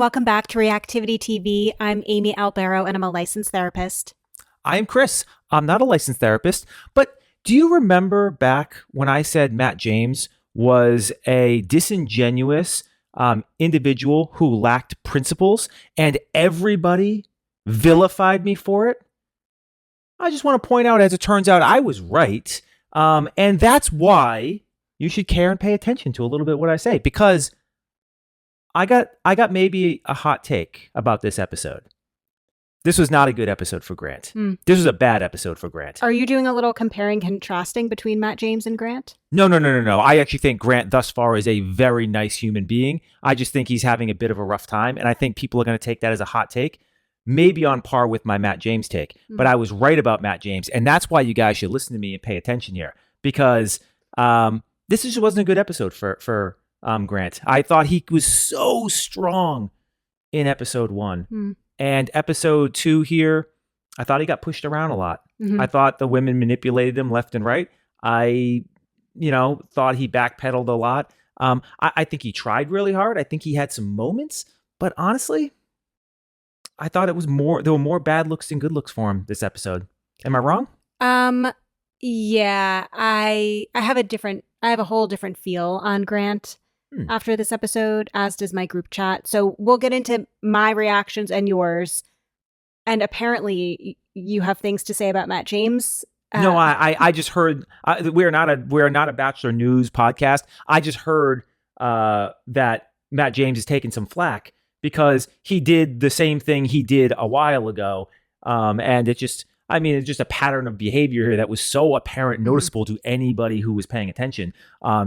welcome back to Reactivity TV. I'm Amy Albero, and I'm a licensed therapist. I'm Chris. I'm not a licensed therapist, but do you remember back when I said Matt James was a disingenuous individual who lacked principles and everybody vilified me for it? I just want to point out, as it turns out, I was right. And that's why you should care and pay attention to a little bit what I say, because I got maybe a hot take about this episode. This was not a good episode for Grant. This was a bad episode for Grant. Are you doing a little comparing, contrasting between Matt James and Grant? No. I actually think Grant thus far is a very nice human being. I just think he's having a bit of a rough time, and I think people are going to take that as a hot take, maybe on par with my Matt James take. But I was right about Matt James, and that's why you guys should listen to me and pay attention here, because this just wasn't a good episode for Grant. I thought he was so strong in episode 1. And episode 2 here, I thought he got pushed around a lot. I thought the women manipulated him left and right. I thought he backpedaled a lot. I think he tried really hard. I think he had some moments, but honestly, I thought there were more bad looks than good looks for him this episode. Am I wrong? Yeah, I have a whole different feel on Grant after this episode, as does my group chat. So we'll get into my reactions and yours. And apparently you have things to say about Matt James. No, I just heard we're not a Bachelor news podcast. I just heard that Matt James is taking some flack because he did the same thing he did a while ago. And it's just a pattern of behavior here that was so apparent and noticeable to anybody who was paying attention.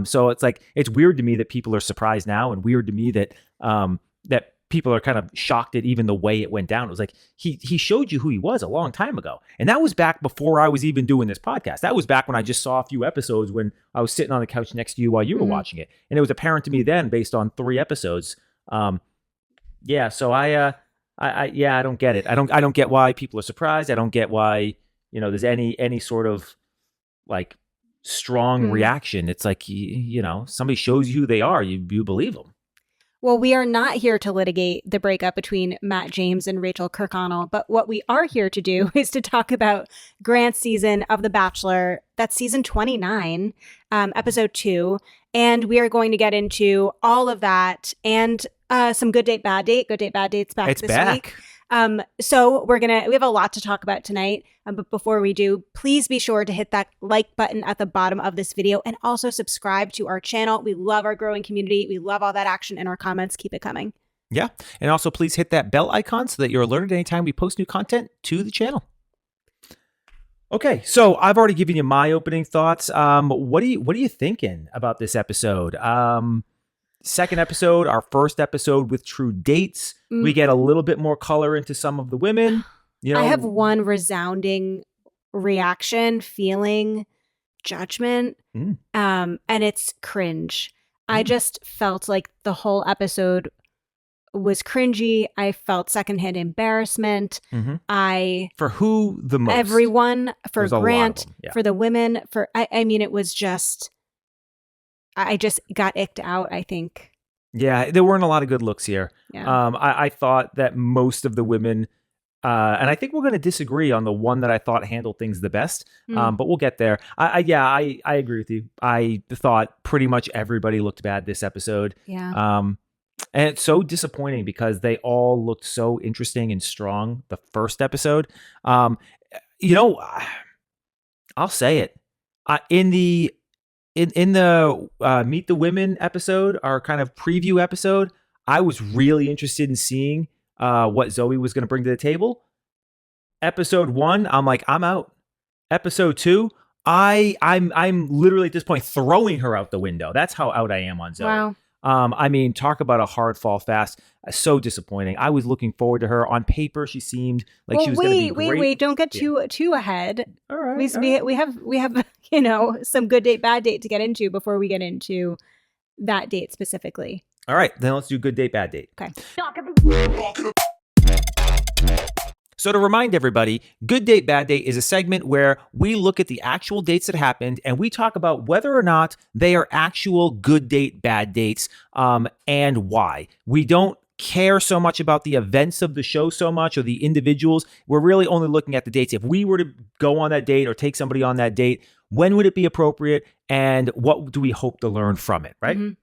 So it's weird to me that people are surprised now, and weird to me that that people are kind of shocked at even the way it went down. It was like he showed you who he was a long time ago. And that was back before I was even doing this podcast. That was back when I just saw a few episodes when I was sitting on the couch next to you while you were watching it. And it was apparent to me then based on 3 episodes. So I don't get it. I don't get why people are surprised. I don't get why, there's any sort of like strong reaction. It's like, somebody shows you who they are, you believe them. Well, we are not here to litigate the breakup between Matt James and Rachel Kirkconnell, but what we are here to do is to talk about Grant's season of The Bachelor. That's season 29, episode 2. And we are going to get into all of that and some good date, bad date. Good date, bad date's back this week. So we have a lot to talk about tonight. But before we do, please be sure to hit that like button at the bottom of this video and also subscribe to our channel. We love our growing community. We love all that action in our comments. Keep it coming. Yeah. And also please hit that bell icon so that you're alerted anytime we post new content to the channel. Okay, so I've already given you my opening thoughts. What are you thinking about this episode? Second episode, our first episode with true dates. We get a little bit more color into some of the women. I have one resounding reaction, feeling, judgment, and it's cringe. I just felt like the whole episode was cringy. I felt secondhand embarrassment. For who the most? Everyone. For Grant, for the women, it was just, I just got icked out, I think. Yeah, there weren't a lot of good looks here. Yeah. I thought that most of the women, and I think we're going to disagree on the one that I thought handled things the best, but we'll get there. I agree with you. I thought pretty much everybody looked bad this episode. Yeah. And it's so disappointing because they all looked so interesting and strong the first episode. I'll say it. In the Meet the Women episode, our kind of preview episode, I was really interested in seeing what Zoe was going to bring to the table. Episode 1, I'm like, I'm out. Episode 2, I'm literally at this point throwing her out the window. That's how out I am on Zoe. Wow. Talk about a hard fall fast. So disappointing. I was looking forward to her. On paper, she seemed like she was going to be great. Wait! Don't get too ahead. All right. We have some good date, bad date to get into before we get into that date specifically. All right, then let's do good date, bad date. Okay. So to remind everybody, Good Date, Bad Date is a segment where we look at the actual dates that happened and we talk about whether or not they are actual good date, bad dates, and why. We don't care so much about the events of the show so much or the individuals. We're really only looking at the dates. If we were to go on that date or take somebody on that date, when would it be appropriate and what do we hope to learn from it, right? And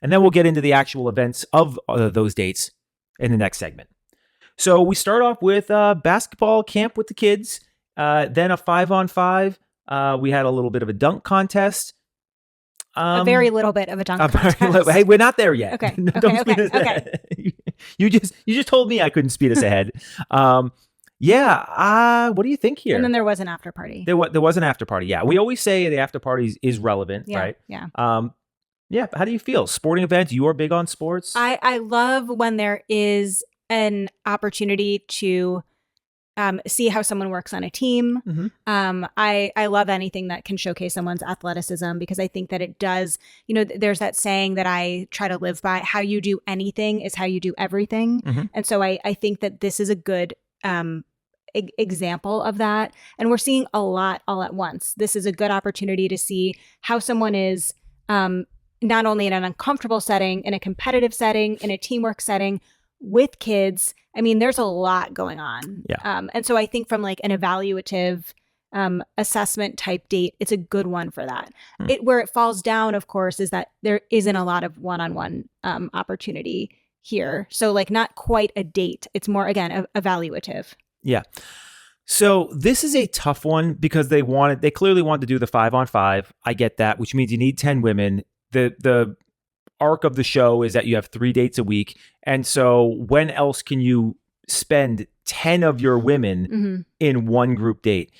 then we'll get into the actual events of those dates in the next segment. So we start off with basketball camp with the kids, then a 5-on-5. We had a little bit of a dunk contest. A very little bit of a dunk contest. Hey, we're not there yet. Okay. Okay. You just told me I couldn't speed us ahead. What do you think here? And then there was an after party. There was an after party. Yeah, we always say the after party is relevant, right? Yeah. Yeah. How do you feel? Sporting events? You are big on sports. I love when there is an opportunity to see how someone works on a team. I love anything that can showcase someone's athleticism because I think that it does, there's that saying that I try to live by, how you do anything is how you do everything. And so I think that this is a good example of that. And we're seeing a lot all at once. This is a good opportunity to see how someone is not only in an uncomfortable setting, in a competitive setting, in a teamwork setting, with kids. I mean, there's a lot going on. Yeah. And so I think from like an evaluative assessment type date, it's a good one for that. Where it falls down, of course, is that there isn't a lot of one-on-one opportunity here. So like not quite a date. It's more, again, evaluative. Yeah. So this is a tough one because they clearly wanted to do the 5-on-5. I get that, which means you need 10 women. The arc of the show is that you have 3 dates a week. And so when else can you spend 10 of your women in one group date?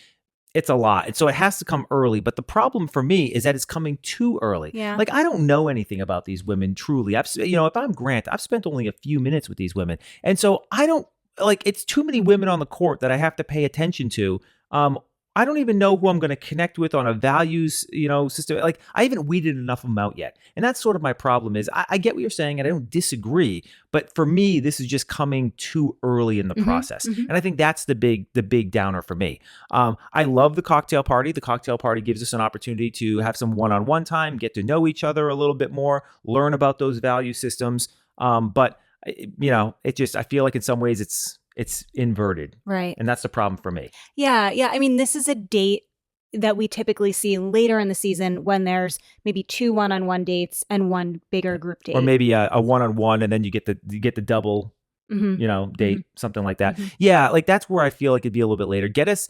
It's a lot. And so it has to come early. But the problem for me is that it's coming too early. Yeah. Like I don't know anything about these women truly. If I'm Grant, I've spent only a few minutes with these women. And so I don't it's too many women on the court that I have to pay attention to. I don't even know who I'm going to connect with on a values, system. Like I haven't weeded enough of them out yet. And that's sort of my problem is I get what you're saying and I don't disagree. But for me, this is just coming too early in the process. And I think that's the big downer for me. I love the cocktail party. The cocktail party gives us an opportunity to have some one-on-one time, get to know each other a little bit more, learn about those value systems. But I feel like in some ways it's inverted. Right. And that's the problem for me. Yeah. I mean, this is a date that we typically see later in the season when there's maybe 2 one-on-one dates and 1 bigger group date. Or maybe a one-on-one and then you get the double, date, something like that. Yeah, like that's where I feel like it'd be a little bit later. Get us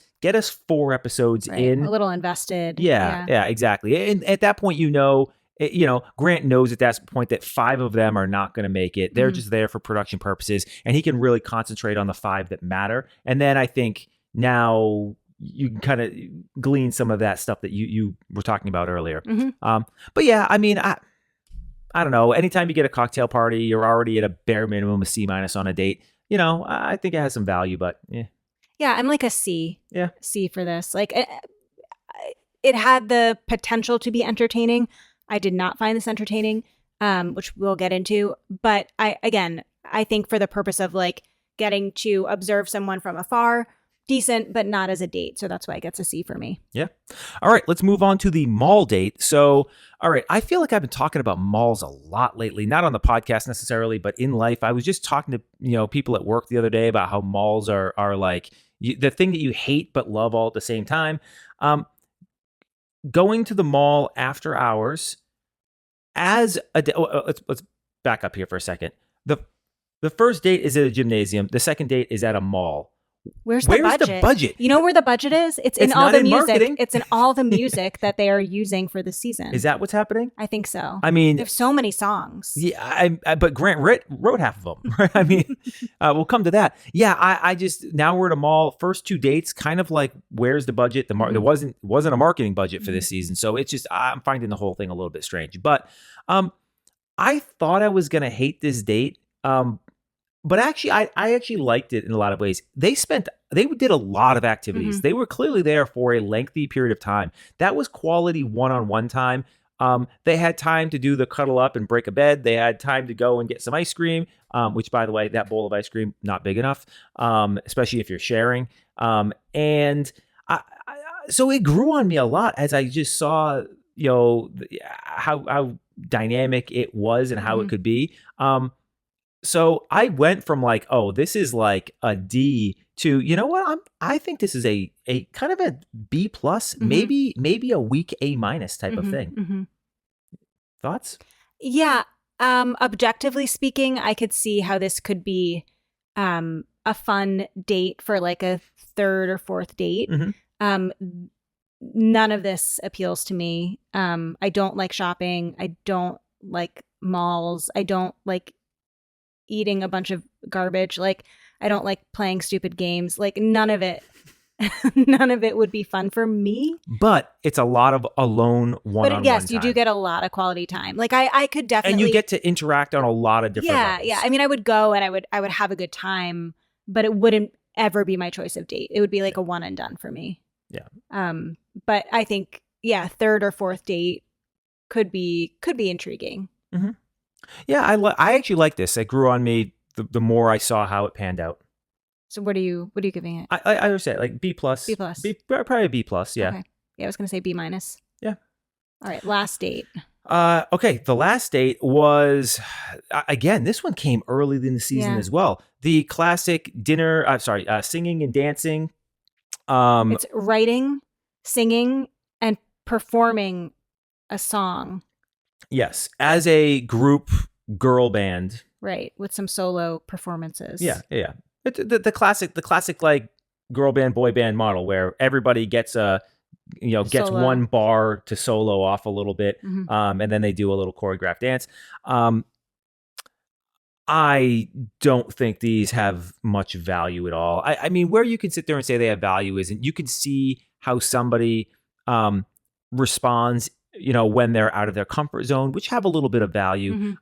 4 episodes in. A little invested. Yeah, exactly. And at that point, Grant knows at that point that 5 of them are not going to make it. They're just there for production purposes, and he can really concentrate on the 5 that matter. And then I think now you can kind of glean some of that stuff that you were talking about earlier. But yeah, I mean, I don't know. Anytime you get a cocktail party, you're already at a bare minimum of C- on a date. I think it has some value, but yeah. Yeah, I'm like a C. Yeah. C for this. Like it had the potential to be entertaining. I did not find this entertaining, which we'll get into. But I think for the purpose of like getting to observe someone from afar, decent, but not as a date. So that's why it gets a C for me. Yeah. All right, let's move on to the mall date. So, all right, I feel like I've been talking about malls a lot lately, not on the podcast necessarily, but in life. I was just talking to people at work the other day about how malls are like the thing that you hate but love all at the same time. Going to the mall after hours as let's back up here for a second. The first date is at a gymnasium. The second date is at a mall. Where's the budget? You know where the budget is? It's in all the music. Marketing. It's in all the music that they are using for the season. Is that what's happening? I think so. I mean, they have so many songs. Yeah, but Grant wrote half of them. Right? I mean, we'll come to that. Yeah, I just now we're at a mall. First 2 dates, kind of like where's the budget? There wasn't a marketing budget for this season, so it's just I'm finding the whole thing a little bit strange. But I thought I was gonna hate this date. But actually, I actually liked it in a lot of ways. They did a lot of activities. They were clearly there for a lengthy period of time. That was quality one-on-one time. They had time to do the cuddle up and break a bed. They had time to go and get some ice cream, which, by the way, that bowl of ice cream, not big enough, especially if you're sharing. So it grew on me a lot as I just saw, how dynamic it was and how it could be. So I went from like, oh, this is like a D to, you know what? I think this is a kind of a B plus, maybe a weak A minus type of thing. Thoughts? Yeah. Objectively speaking, I could see how this could be a fun date for like a third or fourth date. None of this appeals to me. I don't like shopping. I don't like malls. I don't like eating a bunch of garbage. Like, I don't like playing stupid games. Like, none of it. None of it would be fun for me. But it's a lot of alone one-on-one But yes, time. you do get a lot of quality time. Like, I could definitely, and you get to interact on a lot of different levels. Yeah. I mean, I would go and I would have a good time, but it wouldn't ever be my choice of date. It would be like a one and done for me. Yeah. But I think, yeah, third or fourth date could be intriguing. Yeah, I actually like this. It grew on me the more I saw how it panned out. So what are you giving it? I would say like B plus. B plus. Probably B plus. Yeah. Okay. Yeah, I was gonna say B minus. Yeah. All right. Last date. Okay. The last date was again. This one came early in the season as well. The classic dinner. Singing and dancing. It's writing, singing, and performing a song. Yes, as a group girl band. Right, with some solo performances. Yeah. The classic like girl band boy band model where everybody gets gets Solo. one bar to solo off a little bit, and then they do a little choreographed dance. I don't think these have much value at all. I mean, where you can sit there and say they have value isn't. You can see how somebody responds, when they're out of their comfort zone, which have a little bit of value.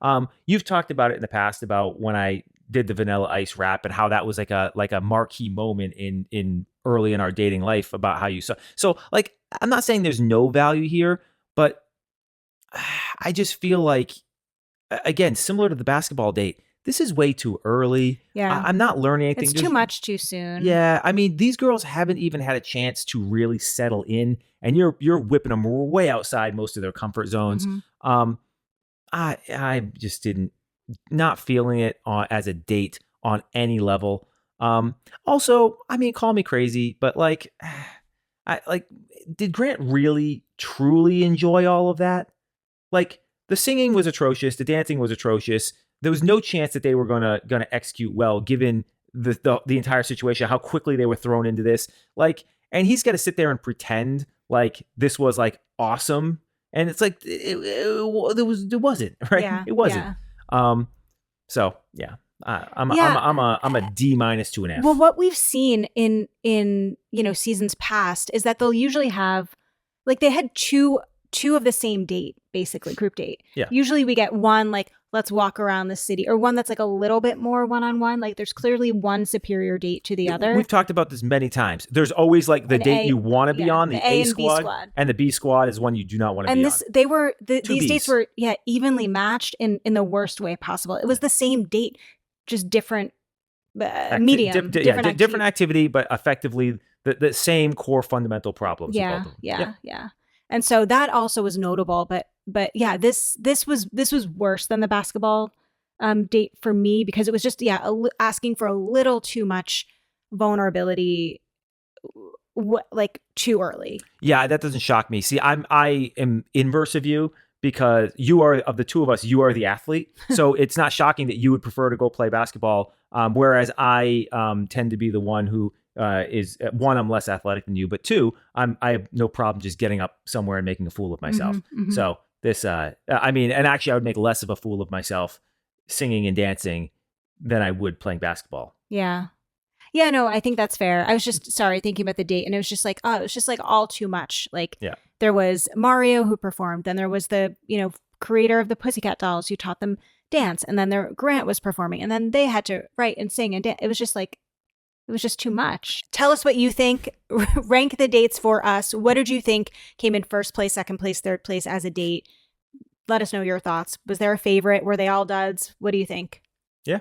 You've talked about it in the past about when I did the Vanilla Ice rap and how that was like a marquee moment in early in our dating life about how you saw. So like, I'm not saying there's no value here, but I just feel like, again, similar to the basketball date, this is way too early. Yeah. I'm not learning anything. It's too much too soon. Yeah. I mean, these girls haven't even had a chance to really settle in, and you're whipping them way outside most of their comfort zones. I just not feeling it as a date on any level. Also, I mean, call me crazy, but like, did Grant really truly enjoy all of that? Like, the singing was atrocious, the dancing was atrocious. There was no chance that they were gonna execute well, given the entire situation, how quickly they were thrown into this. Like, and he's got to sit there and pretend like this was like awesome, and it's like it wasn't, right? Yeah, it wasn't. yeah. So yeah, I'm a D minus to an F. Well, what we've seen in seasons past is that they'll usually have, like, they had two of the same date, basically group date. Yeah. Usually we get one like, let's walk around the city, or one that's like a little bit more one-on-one. Like, there's clearly one superior date to the other. We've talked about this many times. There's always like the date you want to be on, the A squad, and the B squad is one you do not want to be on. And these dates were evenly matched in the worst way possible. It was the same date, just different medium, different activity, but effectively the same core fundamental problems. Yeah. And so that also was notable, but yeah, this was worse than the basketball date for me, because it was just asking for a little too much vulnerability, like too early. Yeah, that doesn't shock me. See, I am inverse of you, because you are, of the two of us, you are the athlete. So it's not shocking that you would prefer to go play basketball, whereas I tend to be the one who is, one, I'm less athletic than you, but two, I have no problem just getting up somewhere and making a fool of myself. So this, I mean, and actually I would make less of a fool of myself singing and dancing than I would playing basketball. Yeah. Yeah, no, I think that's fair. I was just thinking about the date, and it was just like, oh, it was just like all too much. Like, there was Mario who performed, then there was the, creator of the Pussycat Dolls who taught them dance, and then Grant was performing, and then they had to write and sing and dance. It was just like, it was just too much. Tell us what you think. Rank the dates for us. What did you think came in first place, second place, third place as a date? Let us know your thoughts. Was there a favorite? Were they all duds? What do you think? Yeah.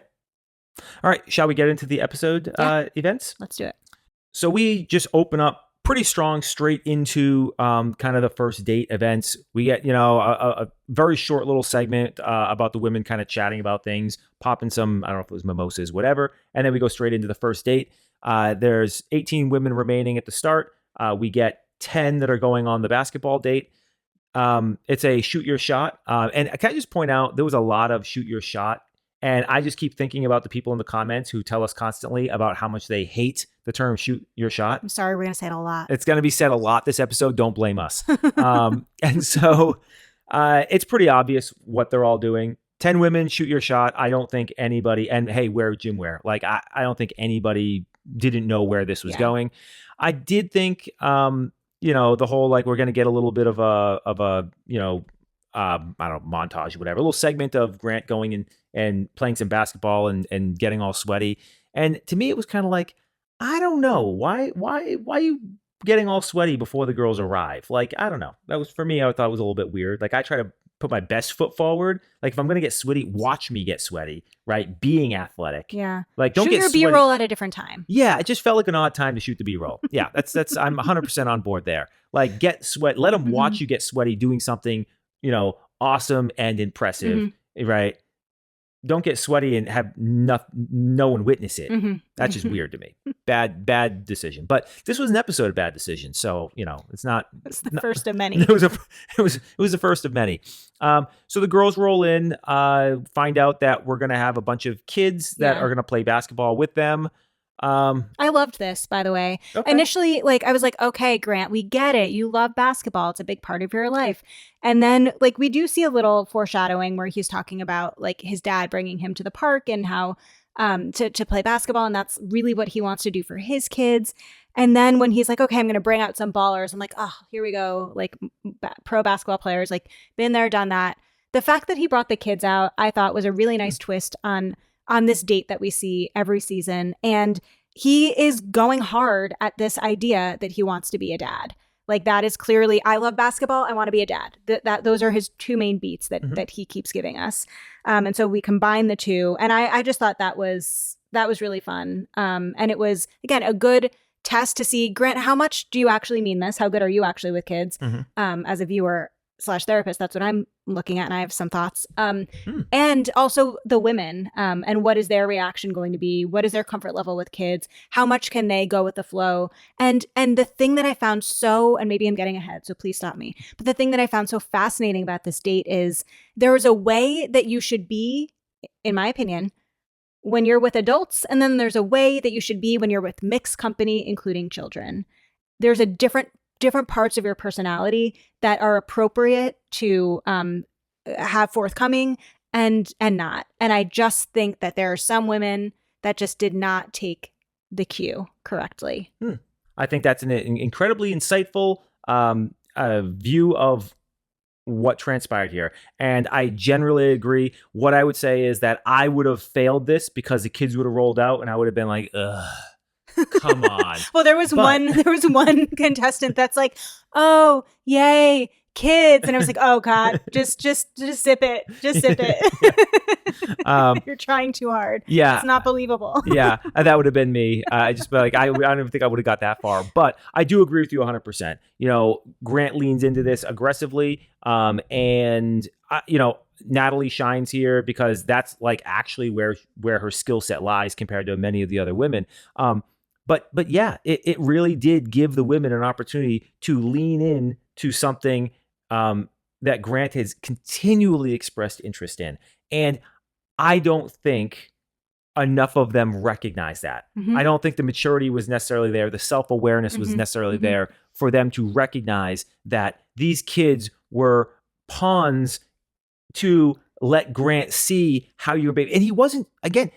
All right. Shall we get into the episode events? Let's do it. So we just open up pretty strong straight into kind of the first date events. We get, a very short little segment about the women kind of chatting about things, popping some, I don't know if it was mimosas, whatever. And then we go straight into the first date. There's 18 women remaining at the start. We get 10 that are going on the basketball date. It's a shoot your shot. And can I just point out, there was a lot of shoot your shot. And I just keep thinking about the people in the comments who tell us constantly about how much they hate the term shoot your shot. I'm sorry, we're going to say it a lot. It's going to be said a lot this episode. Don't blame us. And so it's pretty obvious what they're all doing. 10 women, shoot your shot. I don't think anybody, and hey, wear gym wear. Like, I don't think anybody didn't know where this was going. I did think, the whole, like, we're going to get a little bit of a I don't know, montage or whatever, a little segment of Grant going and playing some basketball and getting all sweaty. And to me, it was kind of like, I don't know, why you getting all sweaty before the girls arrive? Like, I don't know. That was, for me, I thought it was a little bit weird. Like, I try to put my best foot forward. Like, if I'm going to get sweaty, watch me get sweaty, right? Being athletic. Yeah. Like, don't shoot get your sweaty. B-roll at a different time. Yeah. It just felt like an odd time to shoot the B-roll. Yeah. That's I'm 100% on board there. Like, get sweat. Let them watch you get sweaty doing something, awesome and impressive, right? Don't get sweaty and have no one witness it. That's just weird to me. Bad decision. But this was an episode of bad decisions, so it's not. It's the first of many. It was the first of many. So the girls roll in, find out that we're gonna have a bunch of kids that are gonna play basketball with them. I loved this, by the way. Okay. Initially, I was like, okay, Grant, we get it. You love basketball. It's a big part of your life. And then, we do see a little foreshadowing where he's talking about, his dad bringing him to the park and how to play basketball. And that's really what he wants to do for his kids. And then when he's like, okay, I'm going to bring out some ballers. I'm like, oh, here we go. Pro basketball players, been there, done that. The fact that he brought the kids out, I thought was a really nice twist on this date that we see every season. And he is going hard at this idea that he wants to be a dad. That is clearly, I love basketball, I want to be a dad. Those are his two main beats that he keeps giving us. And so we combine the two. And I just thought that was really fun. And it was, again, a good test to see, Grant, how much do you actually mean this? How good are you actually with kids? As a viewer / therapist, that's what I'm looking at, and I have some thoughts. And also the women, and what is their reaction going to be? What is their comfort level with kids? How much can they go with the flow? And the thing that I found and maybe I'm getting ahead, so please stop me, but the thing that I found so fascinating about this date is there is a way that you should be, in my opinion, when you're with adults, and then there's a way that you should be when you're with mixed company, including children. There's a different parts of your personality that are appropriate to have forthcoming and not. And I just think that there are some women that just did not take the cue correctly. I think that's an incredibly insightful view of what transpired here. And I generally agree. What I would say is that I would have failed this because the kids would have rolled out and I would have been like, ugh. Come on. Well, there was one contestant that's like, oh, yay, kids. And I was like, oh God, just sip it. Just sip it. You're trying too hard. Yeah. It's not believable. Yeah. That would have been me. I don't even think I would have got that far, but I do agree with you 100%. Grant leans into this aggressively. And Natalie shines here because that's actually where her skill set lies compared to many of the other women. But yeah, it really did give the women an opportunity to lean in to something that Grant has continually expressed interest in. And I don't think enough of them recognize that. I don't think the maturity was necessarily there. The self-awareness was necessarily there for them to recognize that these kids were pawns to let Grant see how you're baby. And he wasn't, again,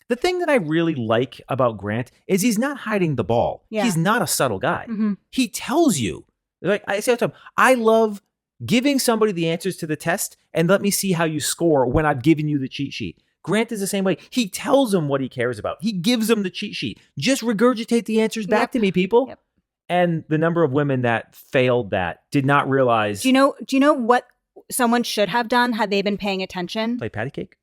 the thing that I really like about Grant is he's not hiding the ball. Yeah. He's not a subtle guy. He tells you. I say all the time, I love giving somebody the answers to the test and let me see how you score when I've given you the cheat sheet. Grant is the same way. He tells them what he cares about. He gives them the cheat sheet. Just regurgitate the answers back to me, people. Yep. And the number of women that failed that did not realize. Do you know what someone should have done had they been paying attention? Play patty cake?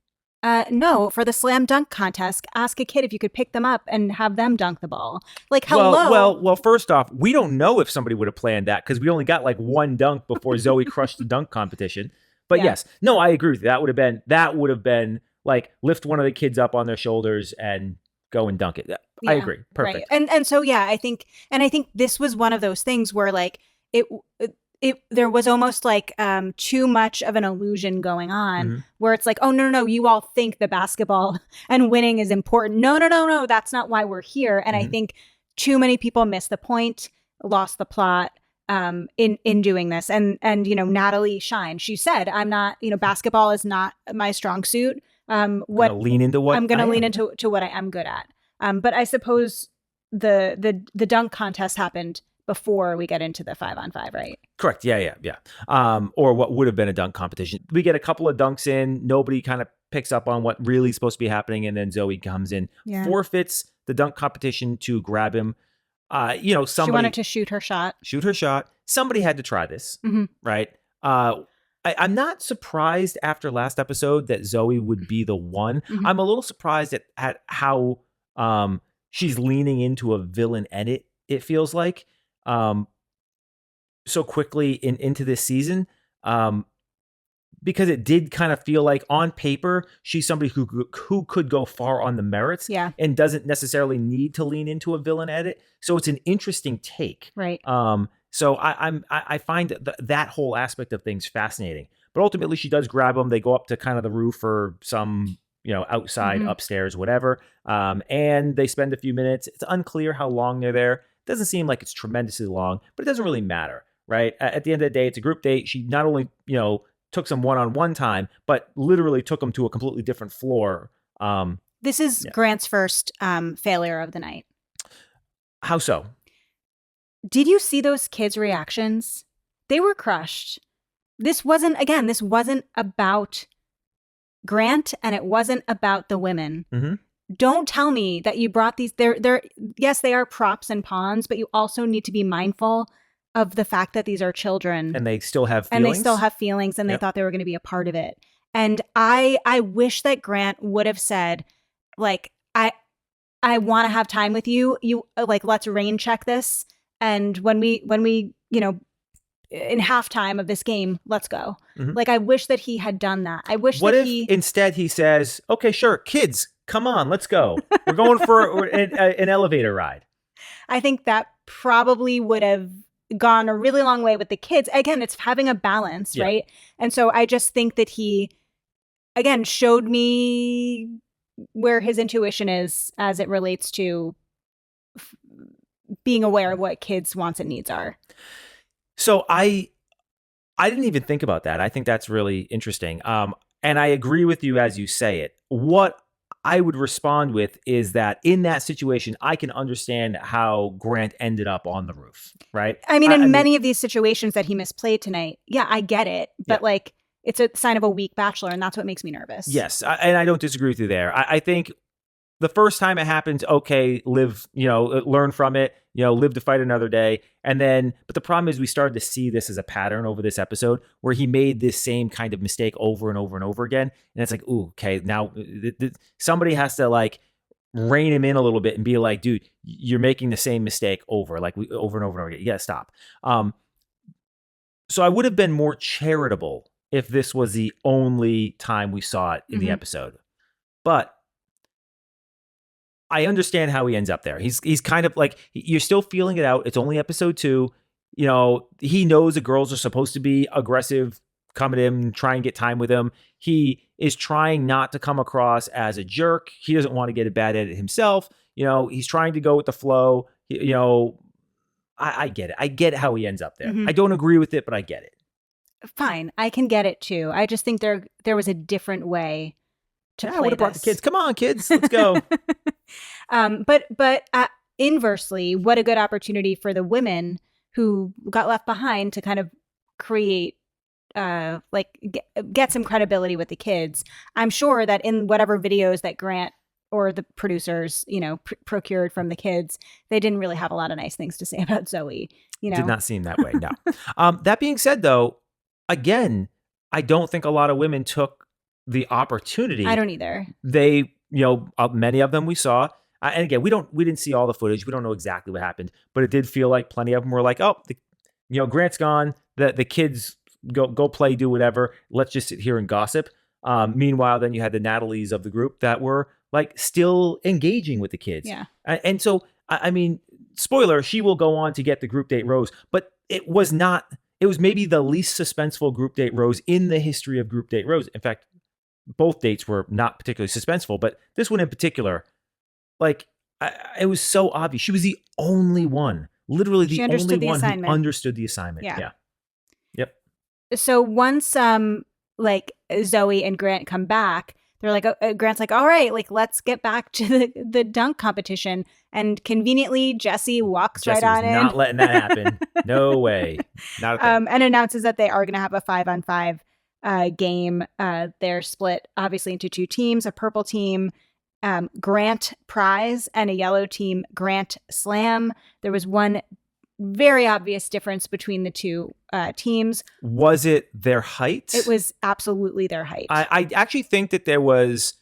No, for the slam dunk contest, ask a kid if you could pick them up and have them dunk the ball. Like, hello. Well. First off, we don't know if somebody would have planned that because we only got like one dunk before Zoe crushed the dunk competition. But Yeah. yes, no, I agree with you. That would have been like lift one of the kids up on their shoulders and go and dunk it. I agree. Perfect. Right. And so yeah, I think this was one of those things where like it there was almost like too much of an illusion going on where it's like, oh no, you all think the basketball and winning is important. No, that's not why we're here. And I think too many people missed the point, lost the plot in doing this. And you know, Natalie shined. She said, I'm not, you know, basketball is not my strong suit. What I'm gonna lean into what I am good at. But I suppose the dunk contest happened before we get into the 5-on-5, right? Correct. Yeah. Or what would have been a dunk competition. We get a couple of dunks in. Nobody kind of picks up on what really is supposed to be happening. And then Zoe comes in, forfeits the dunk competition to grab him. You know, somebody... She wanted to shoot her shot. Somebody had to try this, right? I'm not surprised after last episode that Zoe would be the one. I'm a little surprised at how she's leaning into a villain edit, it feels like. So quickly into this season, because it did kind of feel like on paper she's somebody who could go far on the merits, and doesn't necessarily need to lean into a villain edit. So it's an interesting take, right? So I find that whole aspect of things fascinating. But ultimately, she does grab him. They go up to kind of the roof or some, you know, outside, upstairs, whatever, and they spend a few minutes. It's unclear how long they're there. Doesn't seem like it's tremendously long, but it doesn't really matter, right? At the end of the day, it's a group date. She not only, you know, took some one-on-one time, but literally took them to a completely different floor. This is Grant's first failure of the night. How so? Did you see those kids' reactions? They were crushed. This wasn't about Grant, and it wasn't about the women. Don't tell me that you brought these. Yes, they are props and pawns, but you also need to be mindful of the fact that these are children. And they still have feelings. And they thought they were going to be a part of it. And I wish that Grant would have said, like, I want to have time with you. You, like, let's rain check this. And when we, you know, in halftime of this game, let's go. Like, I wish that he had done that. I wish instead he says, okay, sure, kids, come on, let's go. We're going for an elevator ride. I think that probably would have gone a really long way with the kids. Again, it's having a balance, right? And so I just think that he, again, showed me where his intuition is as it relates to being aware of what kids' wants and needs are. So I didn't even think about that. I think that's really interesting. And I agree with you as you say it. What I would respond with is that in that situation, I can understand how Grant ended up on the roof, right? I mean, many of these situations that he misplayed tonight, I get it. But like, it's a sign of a weak Bachelor, and that's what makes me nervous. Yes, and I don't disagree with you there. I think the first time it happens, okay, live, you know, learn from it, you know, live to fight another day. And then, but the problem is we started to see this as a pattern over this episode where he made this same kind of mistake over and over and over again. And it's like, ooh, okay, now somebody has to like rein him in a little bit and be like, dude, you're making the same mistake over and over and over again. You gotta stop. So I would have been more charitable if this was the only time we saw it in the episode. But I understand how he ends up there. He's kind of like, you're still feeling it out. It's only episode 2. You know, he knows the girls are supposed to be aggressive, come at him, try and get time with him. He is trying not to come across as a jerk. He doesn't want to get a bad edit himself. You know, he's trying to go with the flow. You know, I get it. I get how he ends up there. I don't agree with it, but I get it. Fine. I can get it too. I just think there was a different way to play I would have brought the kids. Come on, kids, let's go. But inversely, what a good opportunity for the women who got left behind to kind of create, get some credibility with the kids. I'm sure that in whatever videos that Grant or the producers, you know, procured from the kids, they didn't really have a lot of nice things to say about Zoe. You know, did not seem that way. No. That being said, though, again, I don't think a lot of women took the opportunity. I don't either. They, many of them we saw. And again, we didn't see all the footage. We don't know exactly what happened, but it did feel like plenty of them were like, oh, Grant's gone. The kids go play, do whatever. Let's just sit here and gossip. Meanwhile, then you had the Natalies of the group that were like still engaging with the kids. Yeah. And so, I mean, spoiler, she will go on to get the group date rose, but it was maybe the least suspenseful group date rose in the history of group date rose. In fact, both dates were not particularly suspenseful, but this one in particular, like, it was so obvious. She was the only one, literally the only one who understood the assignment. Yeah. Yep. So once like Zoe and Grant come back, they're like, Grant's like, all right, like, let's get back to the dunk competition. And conveniently, Jesse walks right on in. Not letting that happen. No way. Not a thing. And announces that they are going to have a 5-on-5 game. They're split obviously into two teams, a purple team, Grant Prize, and a yellow team, Grant Slam. There was one very obvious difference between the two teams. Was it their height? It was absolutely their height. I actually think that there was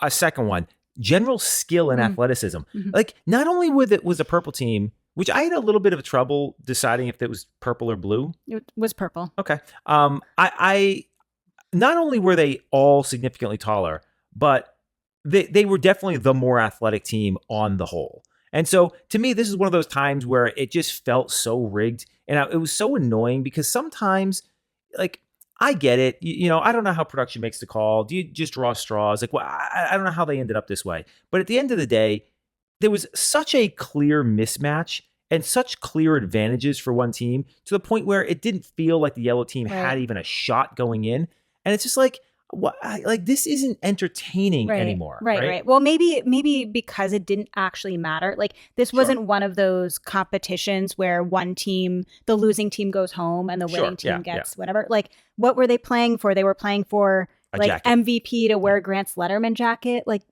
a second one. General skill and athleticism. Mm-hmm. Like, not only was a purple team, which I had a little bit of trouble deciding if it was purple or blue. It was purple. Okay. I not only were they all significantly taller, but they were definitely the more athletic team on the whole. And so, to me, this is one of those times where it just felt so rigged. And it was so annoying because sometimes, like, I get it. I don't know how production makes the call. Do you just draw straws? Like, well, I don't know how they ended up this way. But at the end of the day, there was such a clear mismatch and such clear advantages for one team to the point where it didn't feel like the yellow team had even a shot going in. And it's just like, what? Like, this isn't entertaining anymore. Right. Well, maybe because it didn't actually matter. Like, this wasn't one of those competitions where one team, the losing team goes home and the winning team gets whatever. Like, what were they playing for? They were playing for like jacket. MVP to wear Grant's Letterman jacket. Like,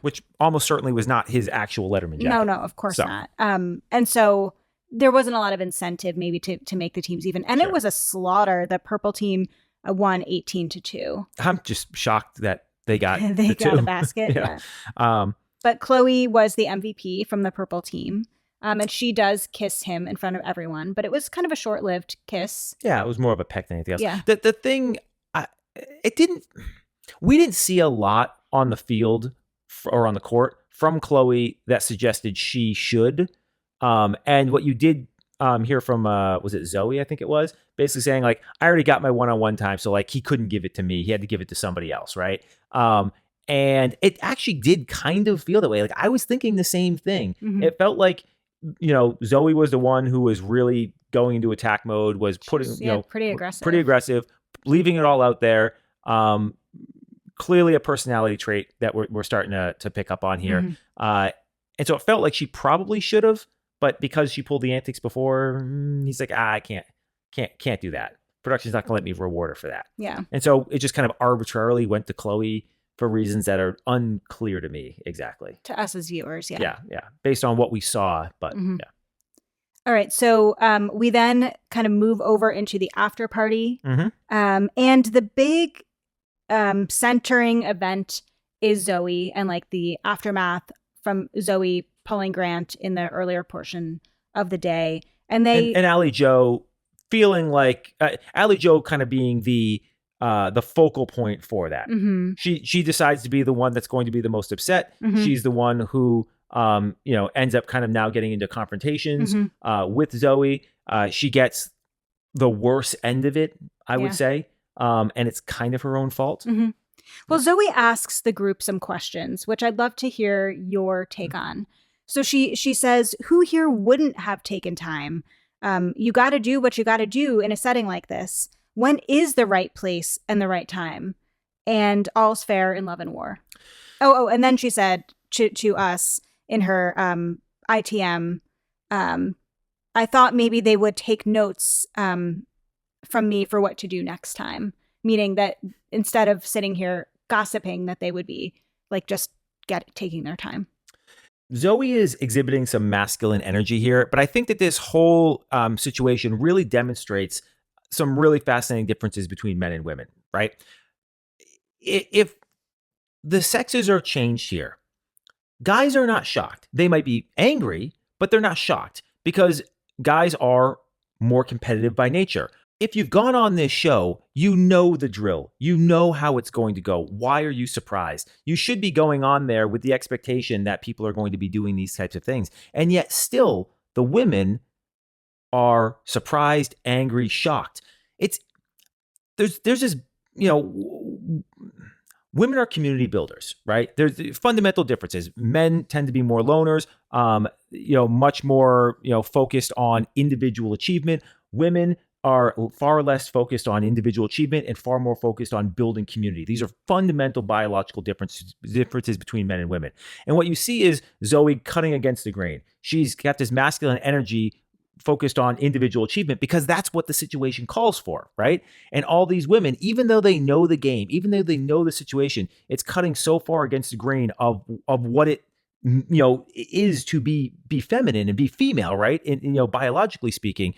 which almost certainly was not his actual Letterman jacket. No, of course not. And so there wasn't a lot of incentive maybe to make the teams even. And it was a slaughter. The purple team won 18-2. I'm just shocked that they got the basket. Yeah. But Chloe was the MVP from the purple team. And she does kiss him in front of everyone, but it was kind of a short-lived kiss. Yeah, it was more of a peck than anything else. Yeah. The thing, we didn't see a lot on the field or on the court from Chloe that suggested she should. And what you did hear from, was it Zoe? I think it was basically saying like, I already got my one-on-one time. So like, he couldn't give it to me. He had to give it to somebody else. Right. And it actually did kind of feel that way. Like, I was thinking the same thing. Mm-hmm. It felt like, Zoe was the one who was really going into attack mode, was putting, pretty aggressive, leaving it all out there. Clearly a personality trait that we're starting to pick up on here. Mm-hmm. And so it felt like she probably should have, but because she pulled the antics before, he's like, I can't do that. Production's not going to let me reward her for that. Yeah. And so it just kind of arbitrarily went to Chloe for reasons that are unclear to me exactly. To us as viewers, yeah. Yeah. Based on what we saw, but yeah. All right, so we then kind of move over into the after party. Mm-hmm. And the big centering event is Zoe and like the aftermath from Zoe pulling Grant in the earlier portion of the day. And Allie Jo feeling like Allie Jo kind of being the focal point for that. Mm-hmm. She decides to be the one that's going to be the most upset. Mm-hmm. She's the one who ends up kind of now getting into confrontations with Zoe. She gets the worst end of it, I would say. And it's kind of her own fault. Mm-hmm. Well, Zoe asks the group some questions, which I'd love to hear your take on. So she says, who here wouldn't have taken time? You got to do what you got to do in a setting like this. When is the right place and the right time? And all's fair in love and war. Oh, and then she said to us in her ITM, I thought maybe they would take notes from me for what to do next time. Meaning that instead of sitting here gossiping, that they would be like just taking their time. Zoe is exhibiting some masculine energy here, but I think that this whole situation really demonstrates some really fascinating differences between men and women, right? if the sexes are changed here, guys are not shocked. They might be angry, but they're not shocked because guys are more competitive by nature. If you've gone on this show, you know the drill. You know how it's going to go. Why are you surprised? You should be going on there with the expectation that people are going to be doing these types of things. And yet still, the women are surprised, angry, shocked. It's there's this, women are community builders, right? There's fundamental differences. Men tend to be more loners, much more, focused on individual achievement. Women are far less focused on individual achievement and far more focused on building community. These are fundamental biological differences between men and women. And what you see is Zoe cutting against the grain. She's got this masculine energy focused on individual achievement because that's what the situation calls for, right? And all these women, even though they know the game, even though they know the situation, it's cutting so far against the grain of what it is to be feminine and be female, right? And biologically speaking.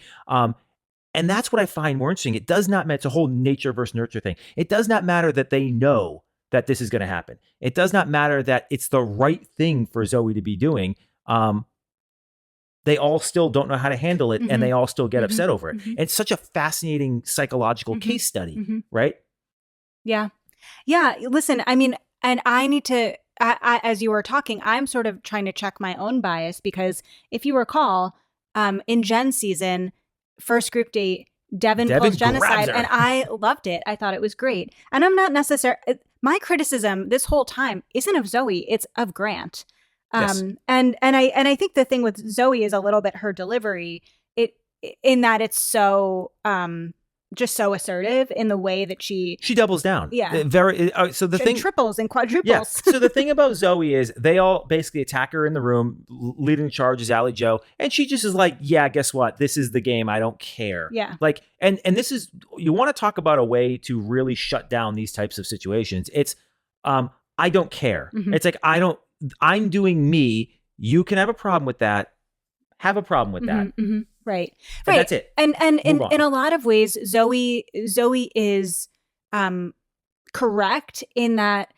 And that's what I find more interesting. It does not matter. It's a whole nature versus nurture thing. It does not matter that they know that this is going to happen. It does not matter that it's the right thing for Zoe to be doing. They all still don't know how to handle it, and they all still get upset over it. And it's such a fascinating psychological case study, right? Yeah. Yeah. Listen, I mean, and I need to, as you were talking, I'm sort of trying to check my own bias because if you recall, in Jen's season, first group date, Devin pulls genocide, and I loved it. I thought it was great. And I'm not necessarily, my criticism this whole time isn't of Zoe, it's of Grant. Yes. And I think the thing with Zoe is a little bit her delivery, in that it's so just so assertive in the way that she doubles down. Yeah. So the thing triples and quadruples. Yeah. So the thing about Zoe is they all basically attack her in the room. Leading the charge is Allie Joe, and she just is like, "Yeah, guess what? This is the game. I don't care." Yeah. Like, and this is, you want to talk about a way to really shut down these types of situations. It's, I don't care. It's like I'm doing me. You can have a problem with that. Have a problem with that. Right. But that's it. And in a lot of ways, Zoe is correct in that,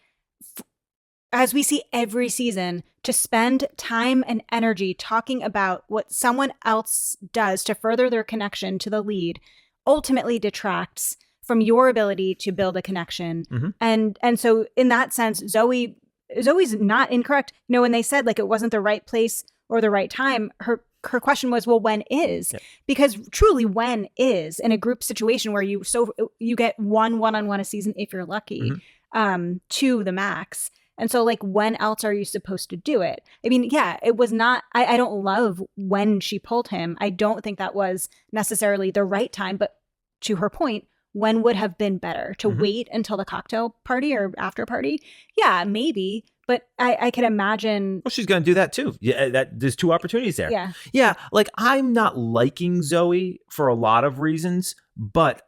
as we see every season, to spend time and energy talking about what someone else does to further their connection to the lead ultimately detracts from your ability to build a connection. And so in that sense, Zoe's not incorrect. When they said like it wasn't the right place or the right time, her question was, well, when is? Yep. Because truly, when is, in a group situation where you get one-on-one a season if you're lucky, to the max. And so like, when else are you supposed to do it? I mean, yeah, it was not, I don't love when she pulled him. I don't think that was necessarily the right time, but to her point, when would have been better to wait until the cocktail party or after party? Yeah, maybe. But I can imagine. Well, she's going to do that too. Yeah, there's two opportunities there. Yeah. Yeah. Like, I'm not liking Zoe for a lot of reasons, but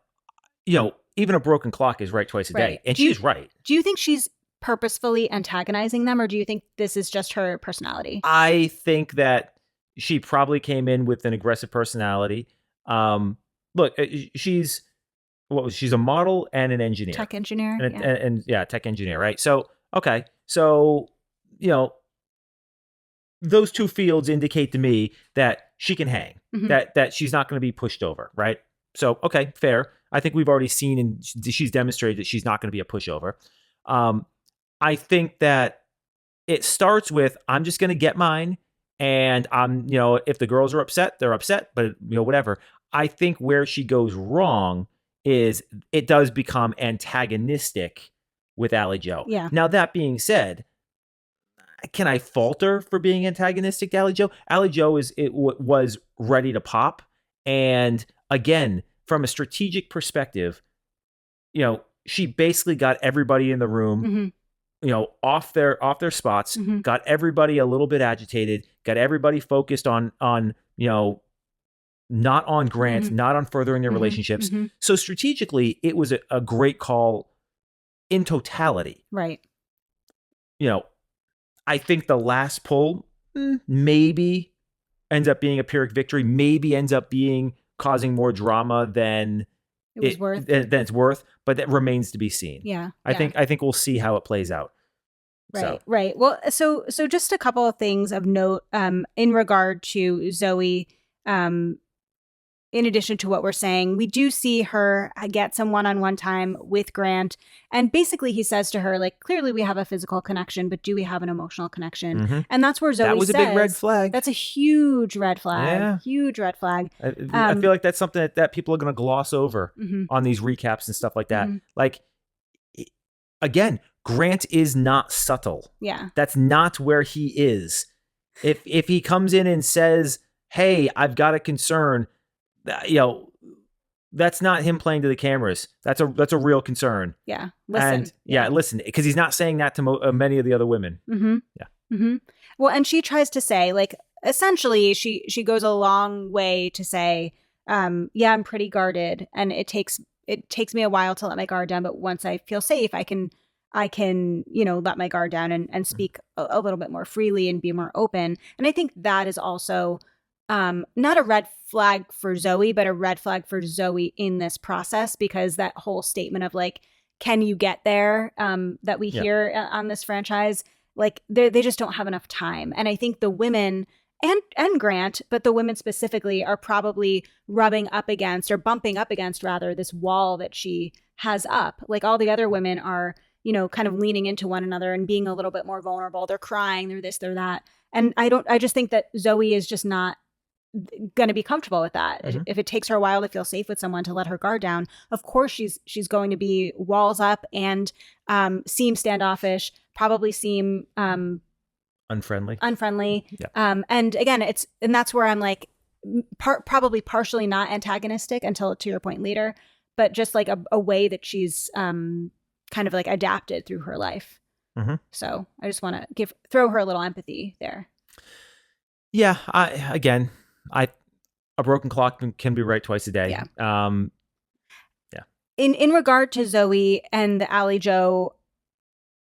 even a broken clock is right twice a day. And she's right. Do you think she's purposefully antagonizing them, or do you think this is just her personality? I think that she probably came in with an aggressive personality. Look, she's a model and an engineer. Tech engineer. And tech engineer, right? So, okay. So, those two fields indicate to me that she can hang, that she's not going to be pushed over, right? So, okay, fair. I think we've already seen and she's demonstrated that she's not going to be a pushover. I think that it starts with, I'm just going to get mine, and I'm, if the girls are upset, they're upset, but whatever. I think where she goes wrong is it does become antagonistic with Allie Joe. Yeah. Now, that being said, can I fault her for being antagonistic to Allie Joe? Allie Joe was ready to pop. And again, from a strategic perspective, she basically got everybody in the room, off their spots, got everybody a little bit agitated, got everybody focused on not on Grant, not on furthering their relationships. So strategically, it was a great call in totality. Right. I think the last pull maybe ends up being a Pyrrhic victory, maybe ends up causing more drama than It was worth. than it's worth, but that remains to be seen. Yeah. I think we'll see how it plays out. Right, right. Well, so just a couple of things of note in regard to Zoe. In addition to what we're saying, we do see her get some one-on-one time with Grant. And basically he says to her, like, clearly we have a physical connection, but do we have an emotional connection? Mm-hmm. And that's where Zoe that was says, a big red flag. That's a huge red flag. Yeah. Huge red flag. I feel like that's something that people are going to gloss over Mm-hmm. on these recaps and stuff like that. Mm-hmm. Like, again, Grant is not subtle. Yeah. That's not where he is. If he comes in and says, hey, I've got a concern, that's not him playing to the cameras. That's a real concern. Yeah. Listen. And listen, because he's not saying that to many of the other women. Mm-hmm. Yeah. Mm-hmm. Well, and she tries to say, like, essentially she goes a long way to say, yeah, I'm pretty guarded, and it takes me a while to let my guard down, but once I feel safe, I can, let my guard down and speak a little bit more freely and be more open. And I think that is also not a red flag for Zoe, but a red flag for Zoe in this process, because that whole statement of, like, can you get there, that we hear on this franchise, like, they just don't have enough time. And I think the women and Grant, but the women specifically, are probably rubbing up against, or bumping up against rather, this wall that she has up. Like, all the other women are, kind of leaning into one another and being a little bit more vulnerable. They're crying, they're this, they're that. And I just think that Zoe is just not going to be comfortable with that. Mm-hmm. If it takes her a while to feel safe with someone, to let her guard down, of course she's going to be walls up and seem standoffish, probably seem unfriendly. Yeah. And again, that's where I'm like, probably partially not antagonistic until, to your point, later, but just like a way that she's kind of like adapted through her life. Mm-hmm. So I just want to throw her a little empathy there. Yeah. A broken clock can be right twice a day. Yeah. Yeah. In regard to Zoe and the Ally Joe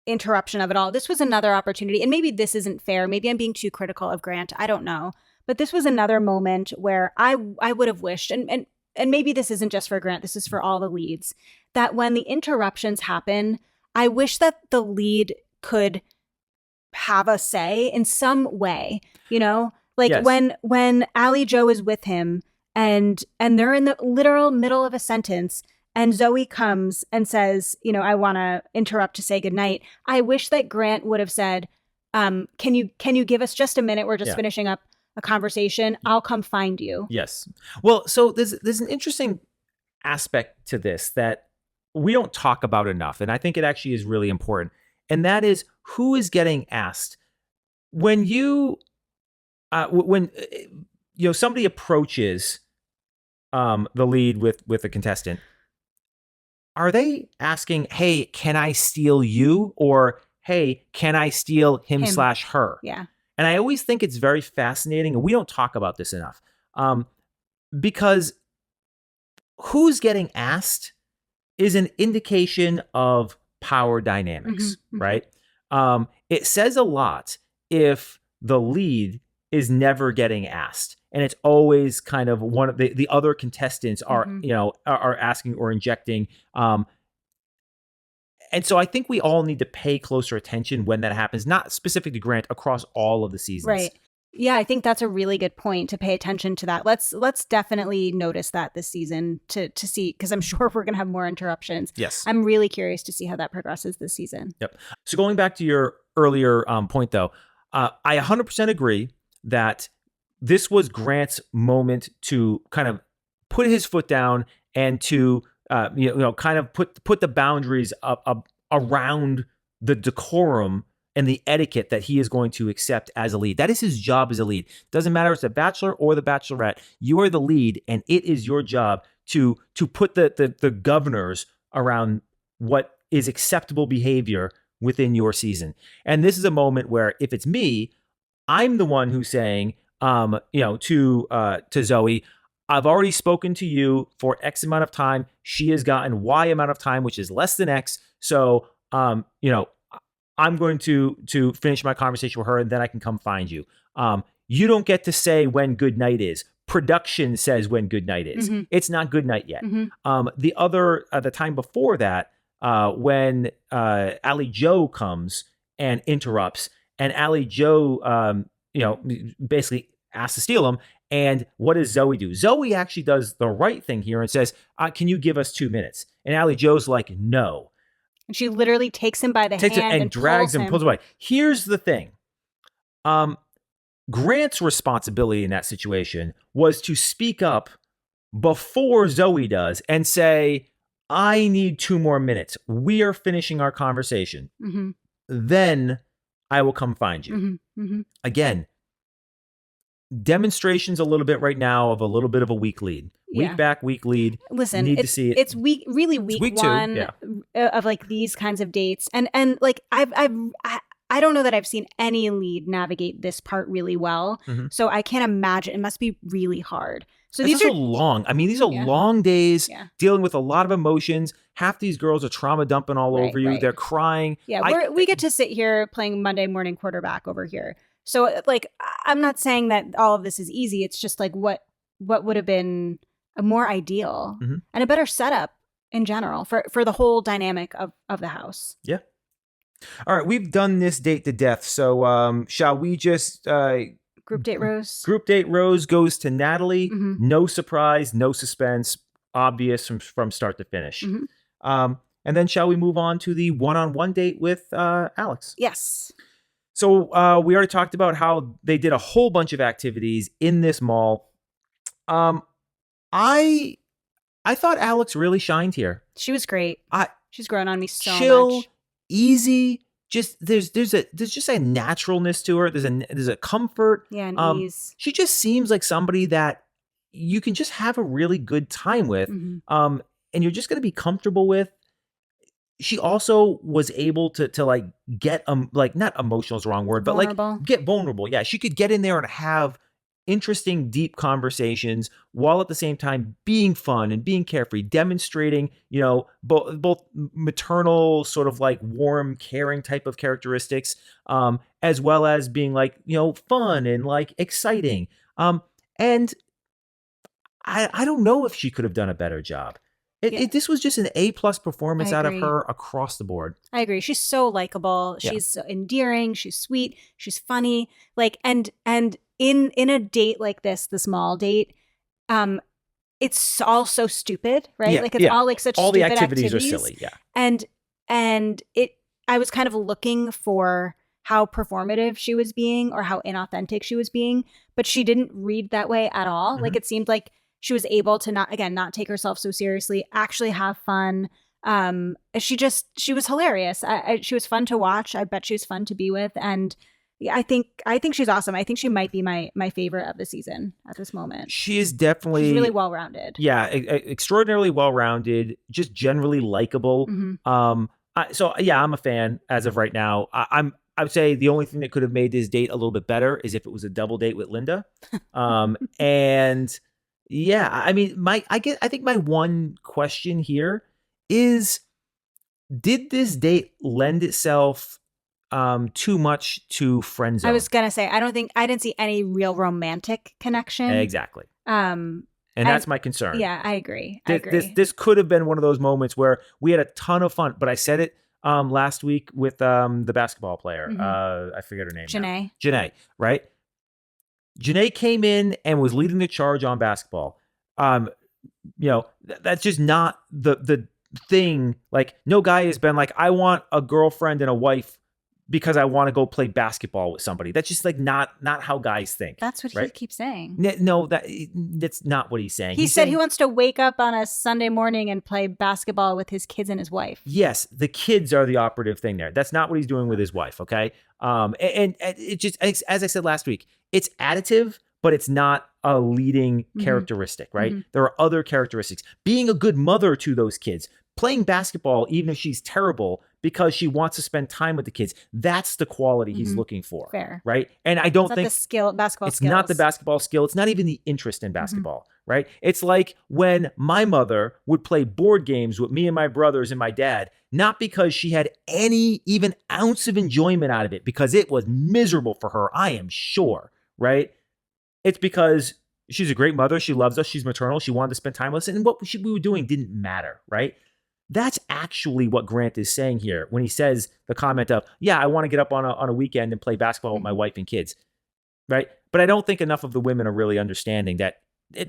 interruption of it all, this was another opportunity, and maybe this isn't fair. Maybe I'm being too critical of Grant. I don't know. But this was another moment where I would have wished, and maybe this isn't just for Grant, this is for all the leads, that when the interruptions happen, I wish that the lead could have a say in some way, Like, yes. when Ally Joe is with him and they're in the literal middle of a sentence, and Zoe comes and says, I want to interrupt to say goodnight. I wish that Grant would have said, can you give us just a minute? We're just finishing up a conversation. I'll come find you. Yes. Well, so there's an interesting aspect to this that we don't talk about enough, and I think it actually is really important. And that is, who is getting asked when somebody approaches the lead with a contestant. Are they asking, hey, can I steal you? Or, hey, can I steal him/her? Yeah. And I always think it's very fascinating, and we don't talk about this enough, because who's getting asked is an indication of power dynamics, mm-hmm. right? It says a lot if the lead is never getting asked, and it's always kind of one of the other contestants are mm-hmm. Are asking or injecting, and so I think we all need to pay closer attention when that happens, not specific to Grant, across all of the seasons. Right. Yeah, I think that's a really good point, to pay attention to that. Let's definitely notice that this season to see, because I'm sure we're going to have more interruptions. Yes. I'm really curious to see how that progresses this season. Yep. So going back to your earlier point, though, I 100% agree that this was Grant's moment to kind of put his foot down and to kind of put the boundaries up around the decorum and the etiquette that he is going to accept as a lead. That is his job as a lead. Doesn't matter if it's the Bachelor or the Bachelorette. You are the lead, and it is your job to put the governors around what is acceptable behavior within your season. And this is a moment where, if it's me, I'm the one who's saying, to Zoe, I've already spoken to you for X amount of time. She has gotten Y amount of time, which is less than X. So, I'm going to finish my conversation with her, and then I can come find you. You don't get to say when good night is. production says when good night is. Mm-hmm. It's not good night yet. Mm-hmm. The time before that, when Allie Joe comes and interrupts, and Allie Joe, basically asks to steal him. And what does Zoe do? Zoe actually does the right thing here and says, "Can you give us 2 minutes?" And Allie Joe's like, "No." And she literally takes him by the Takes it hand and drags him, pulls away. Here's the thing. Grant's responsibility in that situation was to speak up before Zoe does and say, "I need 2 more minutes. We are finishing our conversation. Mm-hmm. Then I will come find you." Mm-hmm. Mm-hmm. Again, demonstrations a little bit right now of a little bit of a weak lead. Yeah. Week back, weak lead. Listen, Need to see it. It's week week 2, one of like these kinds of dates, and like I don't know that I've seen any lead navigate this part really well. Mm-hmm. So I can't imagine. It must be really hard. So these are long. I mean, these are long days dealing with a lot of emotions. Half these girls are trauma dumping all over you. Right. They're crying. Yeah, we get to sit here playing Monday morning quarterback over here. So like, I'm not saying that all of this is easy. It's just like what would have been a more ideal and a better setup in general for the whole dynamic of the house. Yeah. All right, we've done this date to death. So shall we just group date Rose? Group date Rose goes to Natalie. Mm-hmm. No surprise, no suspense, obvious from start to finish. Mm-hmm. And then shall we move on to the one-on-one date with Alex? Yes. So we already talked about how they did a whole bunch of activities in this mall. I thought Alex really shined here. She was great. She's grown on me so chill, much. Easy. Just there's just a naturalness to her. There's a comfort. Yeah, and ease. She just seems like somebody that you can just have a really good time with. Mm-hmm. And you're just going to be comfortable with. She also was able to like get like, not emotional is the wrong word, but vulnerable. Like get vulnerable. Yeah, she could get in there and have interesting, deep conversations while at the same time being fun and being carefree, demonstrating, both maternal, sort of like warm, caring type of characteristics, as well as being like, fun and like exciting. And I don't know if she could have done a better job. This was just an A+ performance out of her across the board. I agree. She's so likable. She's so endearing. She's sweet. She's funny. Like, and in a date like this, the small date, it's all so stupid, right? Yeah, like it's all like such all stupid the activities are silly. Yeah. And I was kind of looking for how performative she was being or how inauthentic she was being, but she didn't read that way at all. Mm-hmm. Like it seemed like she was able to not take herself so seriously, actually have fun. She was hilarious. She was fun to watch. I bet she was fun to be with. And I think she's awesome. I think she might be my favorite of the season at this moment. She is definitely, she's really well-rounded. Yeah. Extraordinarily well-rounded, just generally likable. Mm-hmm. I'm a fan as of right now. I would say the only thing that could have made this date a little bit better is if it was a double date with Linda. And yeah, I mean, I think my one question here is, did this date lend itself too much to friend zone? I was gonna say, I didn't see any real romantic connection. Exactly. And that's my concern. Yeah, I agree. This could have been one of those moments where we had a ton of fun, but I said it last week with the basketball player. Mm-hmm. I forget her name. Janae, right? Janae came in and was leading the charge on basketball. That's just not the thing. Like, no guy has been like, I want a girlfriend and a wife because I want to go play basketball with somebody. That's just like not how guys think. That's what he keeps saying. No, that's not what he's saying. He said he wants to wake up on a Sunday morning and play basketball with his kids and his wife. Yes, the kids are the operative thing there. That's not what he's doing with his wife, okay? And it just, as I said last week, it's additive, but it's not a leading characteristic, right? Mm-hmm. There are other characteristics. Being a good mother to those kids, playing basketball, even if she's terrible, because she wants to spend time with the kids. That's the quality he's looking for. Fair. Right? And I don't think basketball it's not the basketball skill. It's not even the interest in basketball, right? It's like when my mother would play board games with me and my brothers and my dad, not because she had any even ounce of enjoyment out of it, because it was miserable for her, I am sure, right? It's because She's a great mother. She loves us. She's maternal. She wanted to spend time with us. And what we were doing didn't matter, right? That's actually what Grant is saying here when he says the comment of, yeah, I want to get up on a weekend and play basketball with my wife and kids, right? But I don't think enough of the women are really understanding that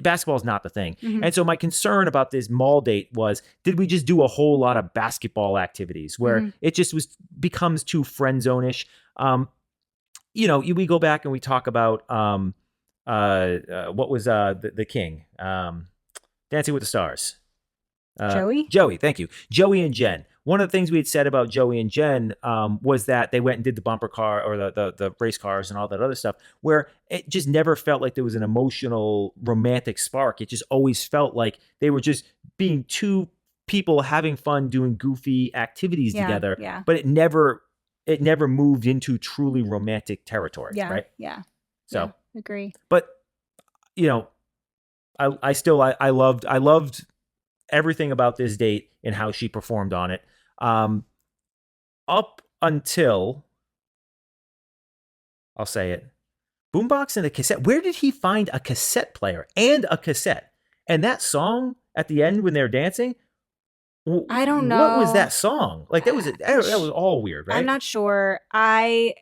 basketball is not the thing. And so my concern about this mall date was, did we just do a whole lot of basketball activities where it just becomes too friend zone-ish? We go back and we talk about what was the king, Dancing with the Stars. Joey, thank you. Joey and Jen. One of the things we had said about Joey and Jen was that they went and did the bumper car or the race cars and all that other stuff, where it just never felt like there was an emotional, romantic spark. It just always felt like they were just being two people having fun doing goofy activities together. Yeah. But it never moved into truly romantic territory. Yeah. Right. Yeah. So agree. But I loved everything about this date and how she performed on it. Up until, I'll say it, boombox and a cassette. Where did he find a cassette player and a cassette? And that song at the end when they're dancing, I don't know. What was that song? Like that was all weird, right? I'm not sure. I'll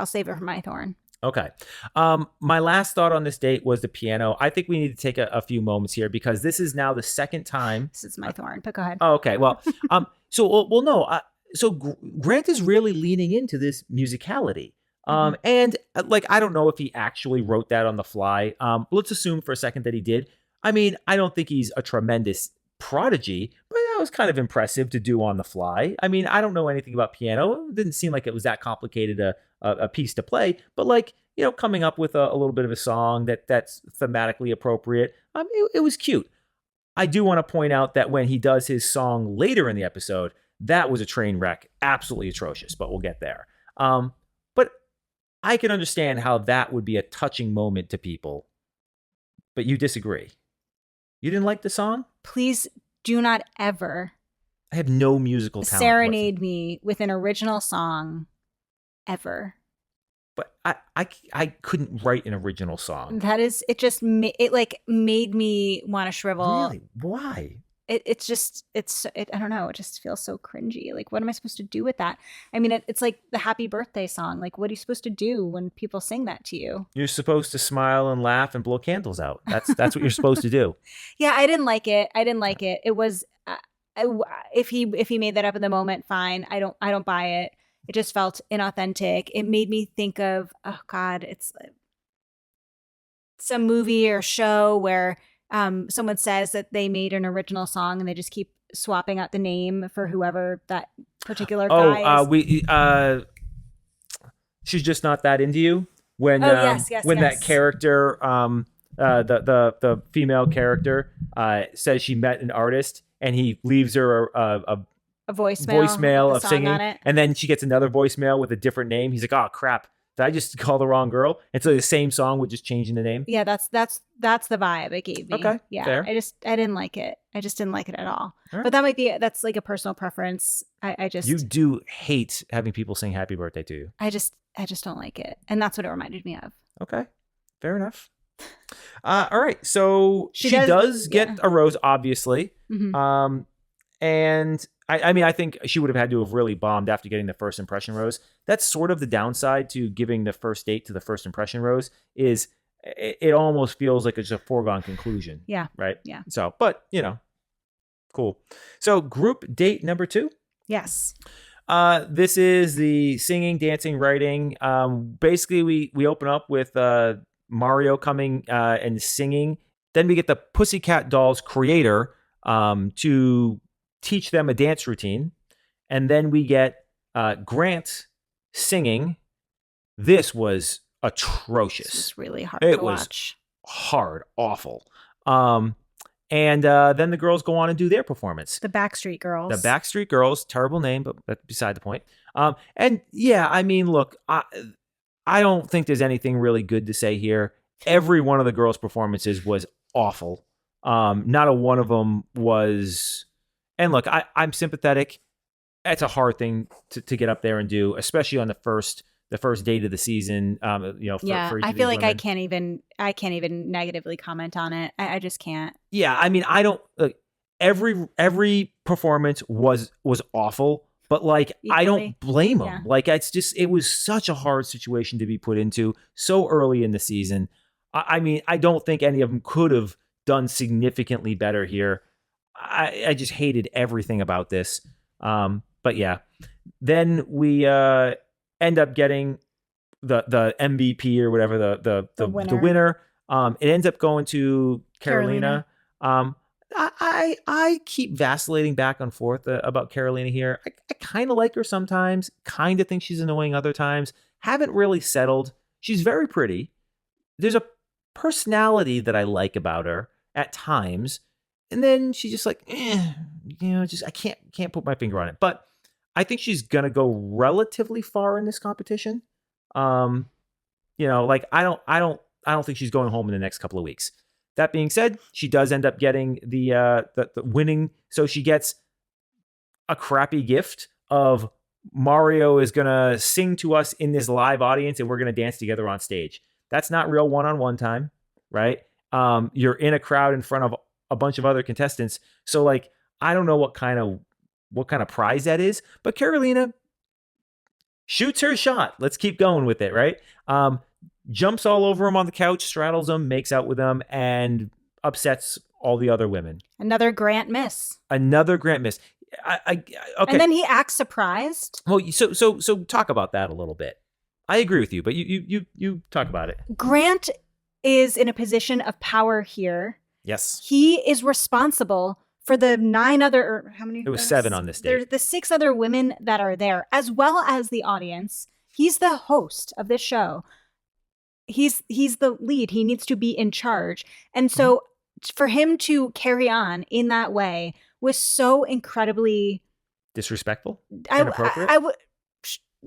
save it for my thorn. Okay. My last thought on this date was the piano. I think we need to take a few moments here because this is now the second time. This is my thorn, but go ahead. Oh, okay. Well, so Grant is really leaning into this musicality. And I don't know if he actually wrote that on the fly. Let's assume for a second that he did. I mean, I don't think he's a tremendous prodigy, but that was kind of impressive to do on the fly. I mean, I don't know anything about piano. It didn't seem like it was that complicated a piece to play, but coming up with a little bit of a song that's thematically appropriate. It was cute. I do want to point out that when he does his song later in the episode, that was a train wreck, absolutely atrocious, but we'll get there. But I can understand how that would be a touching moment to people, but you disagree. You didn't like the song? Please do not ever I have no musical talent. Serenade me with an original song ever. But I couldn't write an original song. That is, it just, made me want to shrivel. Really? Why? I don't know. It just feels so cringy. Like, what am I supposed to do with that? I mean, it's like the happy birthday song. Like, what are you supposed to do when people sing that to you? You're supposed to smile and laugh and blow candles out. That's what you're supposed to do. Yeah, I didn't like it. It was, if he made that up in the moment, fine. I don't buy it. It just felt inauthentic. It made me think of, oh God, it's some movie or show where someone says that they made an original song and they just keep swapping out the name for whoever that particular guy is. She's Just Not That Into You. When yes. that character, the female character, says she met an artist and he leaves her a voicemail of singing, and then she gets another voicemail with a different name. He's like, "Oh crap, did I just call the wrong girl?" And so the same song with just changing the name. Yeah, that's the vibe it gave me. Okay, yeah, fair. I didn't like it. I just didn't like it at all. Right. But that's like a personal preference. You do hate having people sing "Happy Birthday" to you. I just don't like it, and that's what it reminded me of. Okay, fair enough. All right, so she does get a rose, obviously. Mm-hmm. And I mean, I think she would have had to have really bombed after getting the first impression rose. That's sort of the downside to giving the first date to the first impression rose is it almost feels like it's a foregone conclusion. Yeah. Right? Yeah. So, but, cool. So group date number 2. Yes. This is the singing, dancing, writing. Basically, we open up with Mario coming and singing. Then we get the Pussycat Dolls creator to teach them a dance routine. And then we get Grant singing. This was atrocious. This was really hard to watch. Hard, awful. And then the girls go on and do their performance. The Backstreet Girls. The Backstreet Girls, terrible name, but that's beside the point. And yeah, I mean, look, I don't think there's anything really good to say here. Every one of the girls' performances was awful. Not a one of them was. And look, I'm sympathetic. It's a hard thing to get up there and do, especially on the first the first date of the season. For each I of feel these like women. I can't even negatively comment on it. I just can't. Yeah, I mean, I don't. Every performance was awful, but like I Equally. don't blame them. Yeah. Like it was such a hard situation to be put into so early in the season. I mean, I don't think any of them could have done significantly better here. I just hated everything about this. But yeah, then we end up getting the MVP or whatever the winner. It ends up going to Carolina. I keep vacillating back and forth about Carolina here. I kind of like her sometimes, kind of think she's annoying other times. Haven't really settled. She's very pretty. There's a personality that I like about her at times, and then she's just like, just I can't put my finger on it. But I think she's gonna go relatively far in this competition. Like I don't think she's going home in the next couple of weeks. That being said, she does end up getting the winning, so she gets a crappy gift of Mario is gonna sing to us in this live audience, and we're gonna dance together on stage. That's not real one-on-one time, right? You're in a crowd in front of a bunch of other contestants, so like I don't know what kind of prize that is, but Carolina shoots her shot. Let's keep going with it, right? Jumps all over him on the couch, straddles him, makes out with him, and upsets all the other women. Another Grant miss. Okay. And then he acts surprised. Well, so talk about that a little bit. I agree with you, but you talk about it. Grant is in a position of power here. Yes. He is responsible for the 9 other, or how many? It was 7 on this date. There's the 6 other women that are there, as well as the audience. He's the host of this show. He's the lead. He needs to be in charge. And so for him to carry on in that way was so incredibly disrespectful, inappropriate.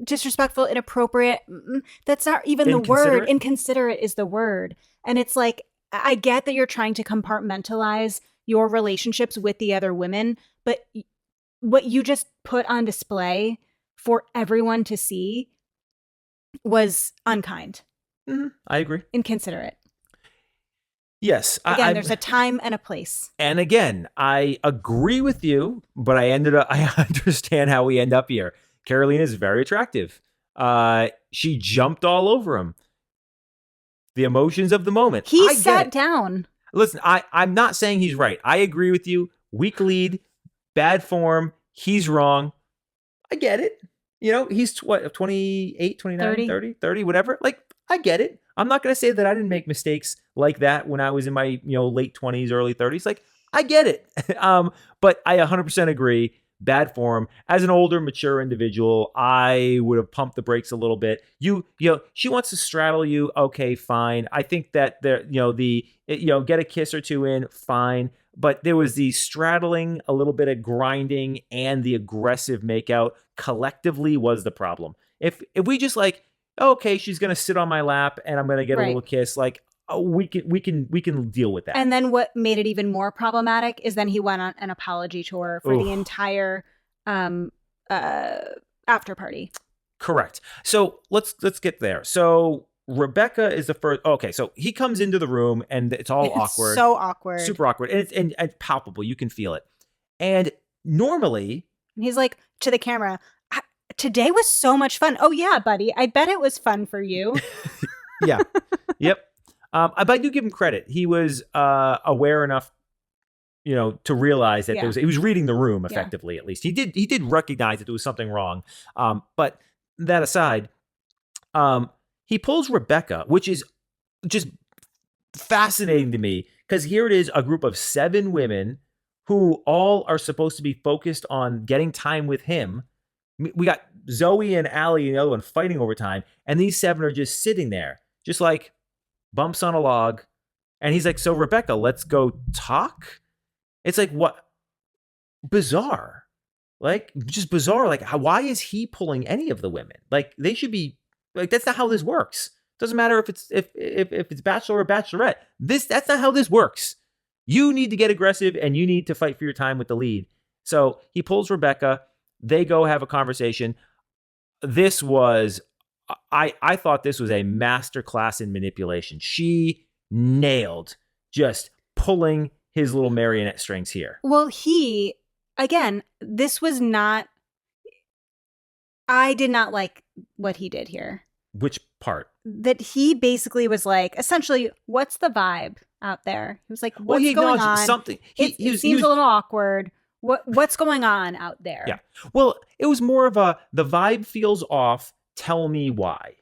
Disrespectful, inappropriate. That's not even the word. Inconsiderate is the word. And it's like, I get that you're trying to compartmentalize your relationships with the other women, but what you just put on display for everyone to see was unkind. Mm-hmm. I agree. Inconsiderate. Yes. Again, there's a time and a place. And again, I agree with you, but I understand how we end up here. Carolina is very attractive. She jumped all over him. The emotions of the moment. He sat down. Listen, I'm not saying he's right. I agree with you. Weak lead, bad form. He's wrong. I get it. He's 28, 29, 30, whatever. Like, I get it. I'm not going to say that I didn't make mistakes like that when I was in my, late 20s, early 30s. Like, I get it. But I 100% agree. Bad form. As an older, mature individual, I would have pumped the brakes a little bit. She wants to straddle you. Okay, fine. I think that get a kiss or two in, fine. But there was the straddling, a little bit of grinding, and the aggressive makeout collectively was the problem. If we just like, okay, she's gonna sit on my lap and I'm gonna get a little kiss, like, we can deal with that. And then what made it even more problematic is then he went on an apology tour for the entire after party. Correct. So let's get there. So Rebecca is the first. Okay, so he comes into the room and it's all awkward. So awkward. Super awkward. And it's palpable. You can feel it. And normally... And he's like, to the camera, today was so much fun. Oh, yeah, buddy. I bet it was fun for you. Yeah. Yep. But I do give him credit. He was aware enough, to realize that he was reading the room effectively. At least he did recognize that there was something wrong. But that aside, he pulls Rebecca, which is just fascinating to me because here it is, a group of 7 women who all are supposed to be focused on getting time with him. We got Zoe and Allie and the other one fighting over time, and these 7 are just sitting there, just like bumps on a log. And he's like, so Rebecca, let's go talk. It's like, what? Bizarre. Like, just bizarre. Like, why is he pulling any of the women? Like, they should be like, that's not how this works. Doesn't matter if it's Bachelor or Bachelorette. That's not how this works. You need to get aggressive and you need to fight for your time with the lead. So he pulls Rebecca. They go have a conversation. This was I thought this was a masterclass in manipulation. She nailed just pulling his little marionette strings here. Well, again, this was not, I did not like what he did here. Which part? That he basically was like, essentially, what's the vibe out there? He was like, Well, what's he going acknowledged on? something. It seems a little awkward. What's going on out there? Yeah. Well, it was more of the vibe feels off. Tell me why.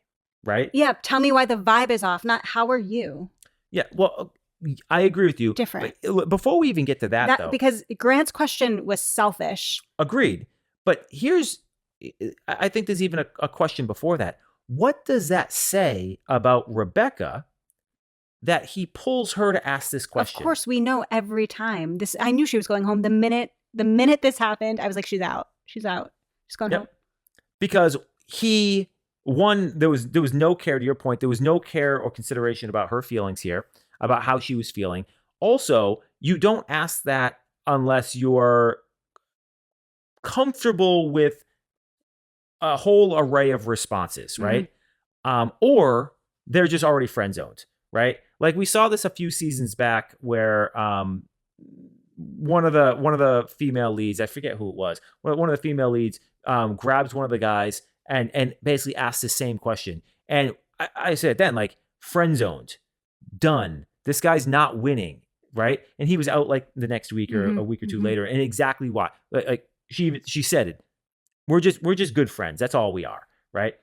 Right? Yeah. Tell me why the vibe is off, not how are you? Yeah. Well, I agree with you. Different. But before we even get to that, though. Because Grant's question was selfish. Agreed. But I think there's even a question before that. What does that say about Rebecca that he pulls her to ask this question? Of course, we know every time. I knew she was going home. The minute this happened, I was like, she's out. She's out. She's going home. Because there was no care, to your point. There was no care or consideration about her feelings here, about how she was feeling. Also, you don't ask that unless you're comfortable with a whole array of responses, right? Mm-hmm. Or they're just already friend zoned, right? Like we saw this a few seasons back where one of the female leads, I forget who it was, one of the female leads grabs one of the guys and basically asks the same question. And I said then, like, friend zoned, done. This guy's not winning, right? And he was out like the next week or a week or two later, and exactly why. Like she said it. We're just good friends. That's all we are, right?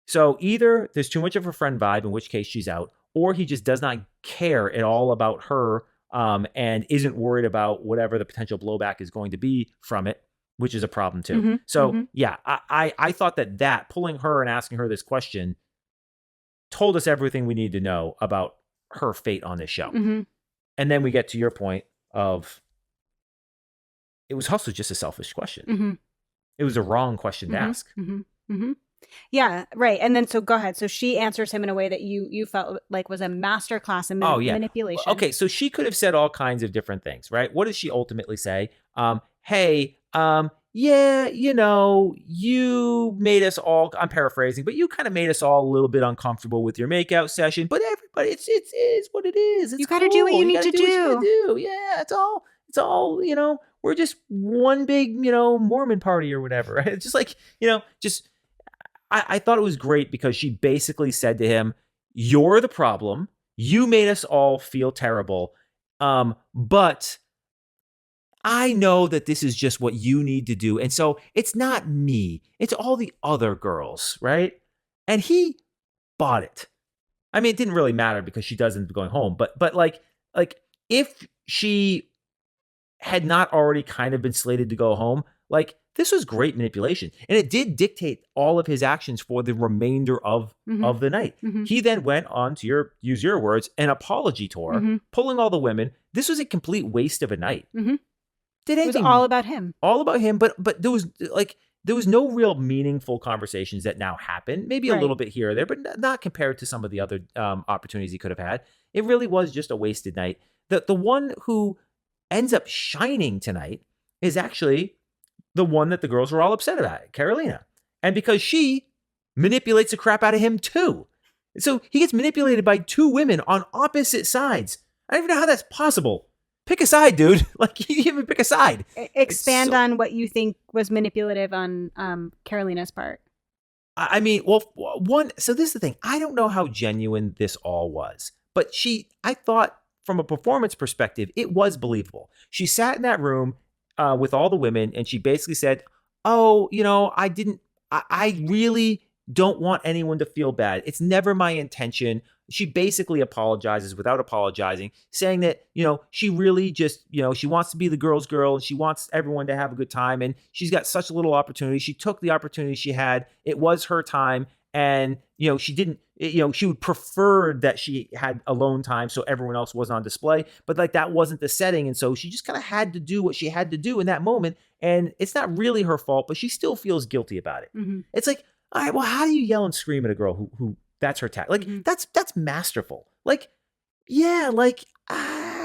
So either there's too much of a friend vibe, in which case she's out, or he just does not care at all about her and isn't worried about whatever the potential blowback is going to be from it, which is a problem too. Yeah, I thought that pulling her and asking her this question told us everything we need to know about her fate on this show. And then we get to your point of it was also just a selfish question. It was a wrong question to ask. Yeah, right. And then so go ahead. So she answers him in a way that you felt like was a masterclass in manipulation. Okay, so she could have said all kinds of different things, right? What does she ultimately say? Hey, yeah, you made us all, I'm paraphrasing, but you kind of made us all a little bit uncomfortable with your makeout session, but everybody, it's what it is. It's you got to do what you need to do. Yeah, it's all, we're just one big, Mormon party or whatever. Right? It's just like, I thought it was great because she basically said to him, you're the problem. You made us all feel terrible. But I know that this is just what you need to do. And so it's not me. It's all the other girls, right? And he bought it. I mean, it didn't really matter because she does end up going home. But like if she had not already kind of been slated to go home, like this was great manipulation. And it did dictate all of his actions for the remainder of the night. He then went on to use your words, an apology tour, pulling all the women. This was a complete waste of a night. It was all about him. All about him, but there was no real meaningful conversations that now happen. Maybe a little bit here or there, but not compared to some of the other opportunities he could have had. It really was just a wasted night. The one who ends up shining tonight is actually the one that the girls were all upset about, Carolina. And because she manipulates the crap out of him too. So he gets manipulated by two women on opposite sides. I don't even know how that's possible. Pick a side, dude. Like, you even pick a side. Expand on what you think was manipulative on Carolina's part. I mean, so this is the thing. I don't know how genuine this all was, but I thought from a performance perspective, it was believable. She sat in that room with all the women and she basically said, oh, I really don't want anyone to feel bad. It's never my intention. She basically apologizes without apologizing, saying that, she really just, she wants to be the girl's girl and she wants everyone to have a good time. And she's got such a little opportunity. She took the opportunity she had. It was her time. And, she didn't, she would prefer that she had alone time so everyone else wasn't on display. But like that wasn't the setting. And so she just kind of had to do what she had to do in that moment. And it's not really her fault, but she still feels guilty about it. It's like, all right, well, how do you yell and scream at a girl who that's her tactic? Like, that's masterful. Like, yeah, like,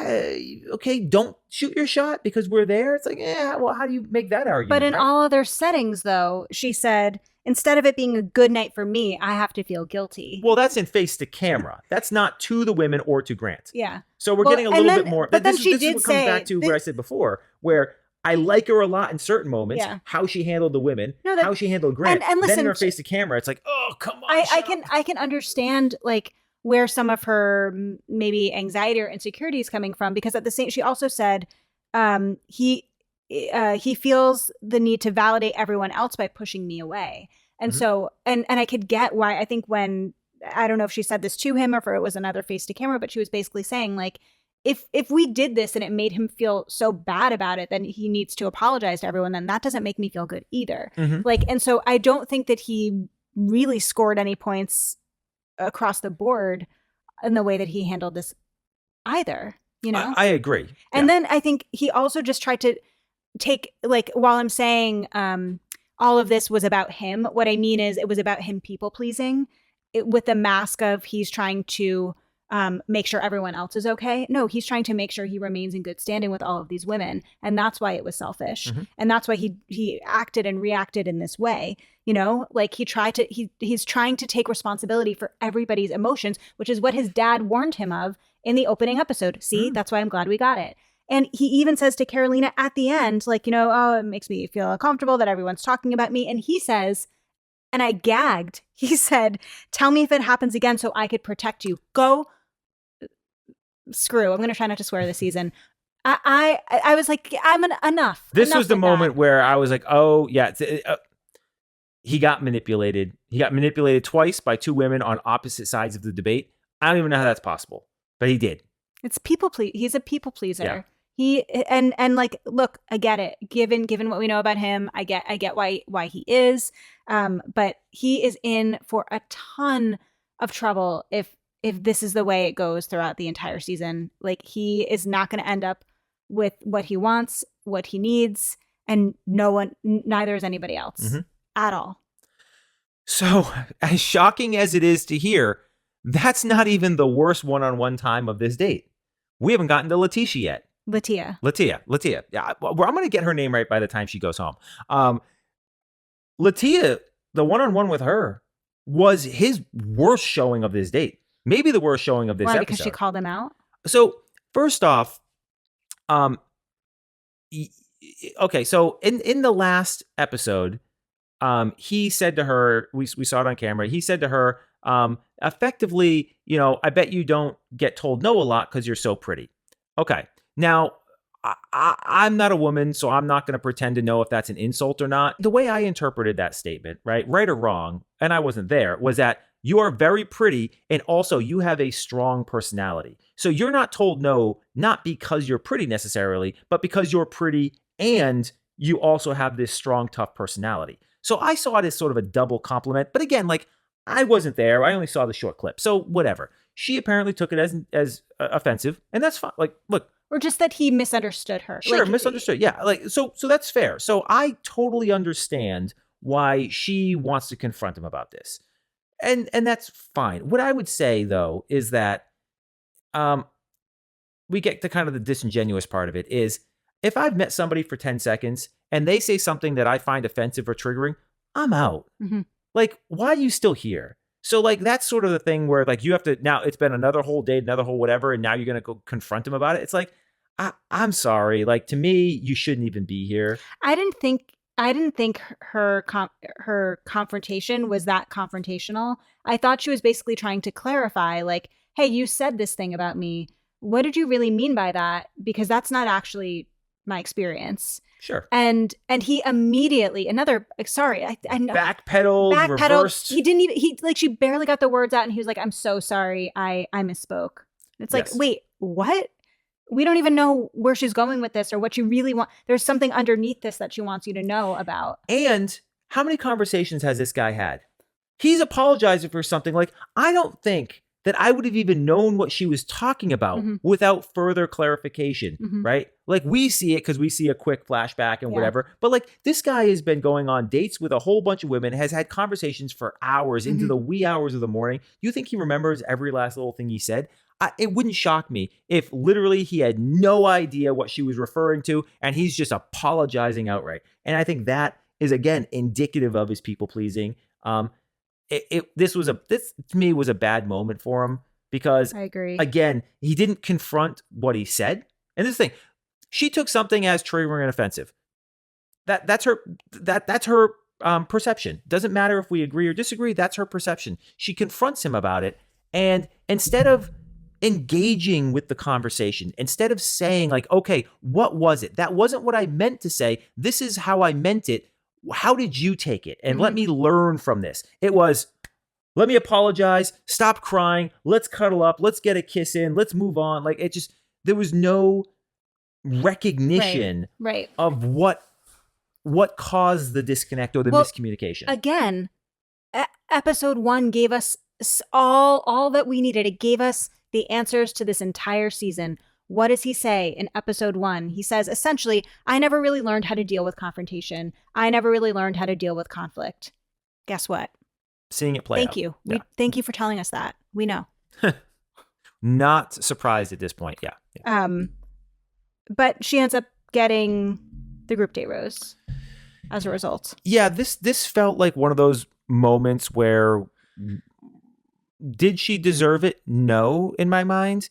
okay, don't shoot your shot because we're there. It's like, yeah, well, how do you make that argument? But in right? all other settings, though, she said, instead of it being a good night for me, I have to feel guilty. Well, that's in face to camera. That's not to the women or to Grant. Yeah. So we're getting a little bit more. But then this she is did what comes say back to where I said before, where I like her a lot in certain moments, how she handled the women, how she handled Grant. And listen, then in her face to camera, it's like, oh, come on. I can understand like where some of her maybe anxiety or insecurity is coming from, because at the same, she also said he feels the need to validate everyone else by pushing me away. And so, and I could get why. I think when, I don't know if she said this to him or if it was another face to camera, but she was basically saying like, if we did this and it made him feel so bad about it, then he needs to apologize to everyone. Then that doesn't make me feel good either. Like, and so I don't think that he really scored any points across the board in the way that he handled this either, you know? I agree. And then I think he also just tried to take, like, while I'm saying all of this was about him, what I mean is it was about him people pleasing with the mask of he's trying to make sure everyone else is okay. No, he's trying to make sure he remains in good standing with all of these women. And that's why it was selfish. And that's why he acted and reacted in this way. You know, like he's trying to take responsibility for everybody's emotions, which is what his dad warned him of in the opening episode. See, that's why I'm glad we got it. And he even says to Carolina at the end, like, you know, oh, it makes me feel uncomfortable that everyone's talking about me. And he says, and I gagged, he said, tell me if it happens again so I could protect you. Go. Screw. I'm going to try not to swear this season. I was like, enough. This enough was the with moment that. where I was like, oh, yeah. He got manipulated. He got manipulated twice by two women on opposite sides of the debate. I don't even know how that's possible, but he did. It's people please. He's a people pleaser. Yeah. He and like, look, I get it. Given what we know about him, I get why he is. But he is in for a ton of trouble if this is the way it goes throughout the entire season. Like, he is not going to end up with what he wants, what he needs, and neither is anybody else at all. So, as shocking as it is to hear, that's not even the worst one-on-one time of this date. We haven't gotten to Letitia yet. Latia. Yeah, well, I'm going to get her name right by the time she goes home. Latia, the one-on-one with her was his worst showing of this date. Maybe the worst showing of this episode. Because she called him out? So, first off, okay, so in the last episode, he said to her, we saw it on camera, he said to her, effectively, you know, I bet you don't get told no a lot because you're so pretty. Okay, now, I'm not a woman, so I'm not going to pretend to know if that's an insult or not. The way I interpreted that statement, right or wrong, and I wasn't there, was that you are very pretty, and also you have a strong personality. So you're not told no, not because you're pretty necessarily, but because you're pretty and you also have this strong, tough personality. So I saw it as sort of a double compliment. But again, like, I wasn't there. I only saw the short clip. So whatever. She apparently took it as offensive, and that's fine. Like, look. Or just that he misunderstood her. Sure, like, misunderstood. Yeah, like so that's fair. So I totally understand why she wants to confront him about this. And that's fine. What I would say, though, is that we get to kind of the disingenuous part of it is, if I've met somebody for 10 seconds and they say something that I find offensive or triggering, I'm out. Like, why are you still here? So, like, that's sort of the thing where, like, you have to, now it's been another whole day, another whole whatever, and now you're going to go confront him about it. It's like, I'm sorry. Like, to me, you shouldn't even be here. I didn't think her confrontation was that confrontational. I thought she was basically trying to clarify, like, hey, you said this thing about me. What did you really mean by that? Because that's not actually my experience. Sure. And he immediately, I know. Backpedaled, reversed. He didn't even, she barely got the words out, and he was like, I'm so sorry. I misspoke. It's like, wait, what? We don't even know where she's going with this or what you really want. There's something underneath this that she wants you to know about. And how many conversations has this guy had? He's apologizing for something. Like, I don't think that I would have even known what she was talking about without further clarification, right? Like, we see it because we see a quick flashback and whatever. But, like, this guy has been going on dates with a whole bunch of women, has had conversations for hours into the wee hours of the morning. You think he remembers every last little thing he said? it wouldn't shock me if literally he had no idea what she was referring to and he's just apologizing outright. And I think that is, again, indicative of his people pleasing. This to me was a bad moment for him because, I agree. again, he didn't confront what he said. And this thing, she took something as triggering and offensive. That's her perception. Doesn't matter if we agree or disagree. That's her perception. She confronts him about it, and instead of engaging with the conversation, instead of saying like, okay, what was it? That wasn't what I meant to say. This is how I meant it. How did you take it? And let me learn from this. It was, let me apologize. Stop crying. Let's cuddle up. Let's get a kiss in. Let's move on. Like, it just, there was no recognition right. of what caused the disconnect or the miscommunication. Again, episode 1 gave us all that we needed. It gave us the answers to this entire season. What does he say in episode 1? He says, essentially, I never really learned how to deal with confrontation. I never really learned how to deal with conflict. Guess what? Seeing it play out. Thank you. Yeah. Thank you for telling us that. We know. Not surprised at this point. Yeah. But she ends up getting the group date rose as a result. Yeah, this felt like one of those moments where, did she deserve it? No, in my mind.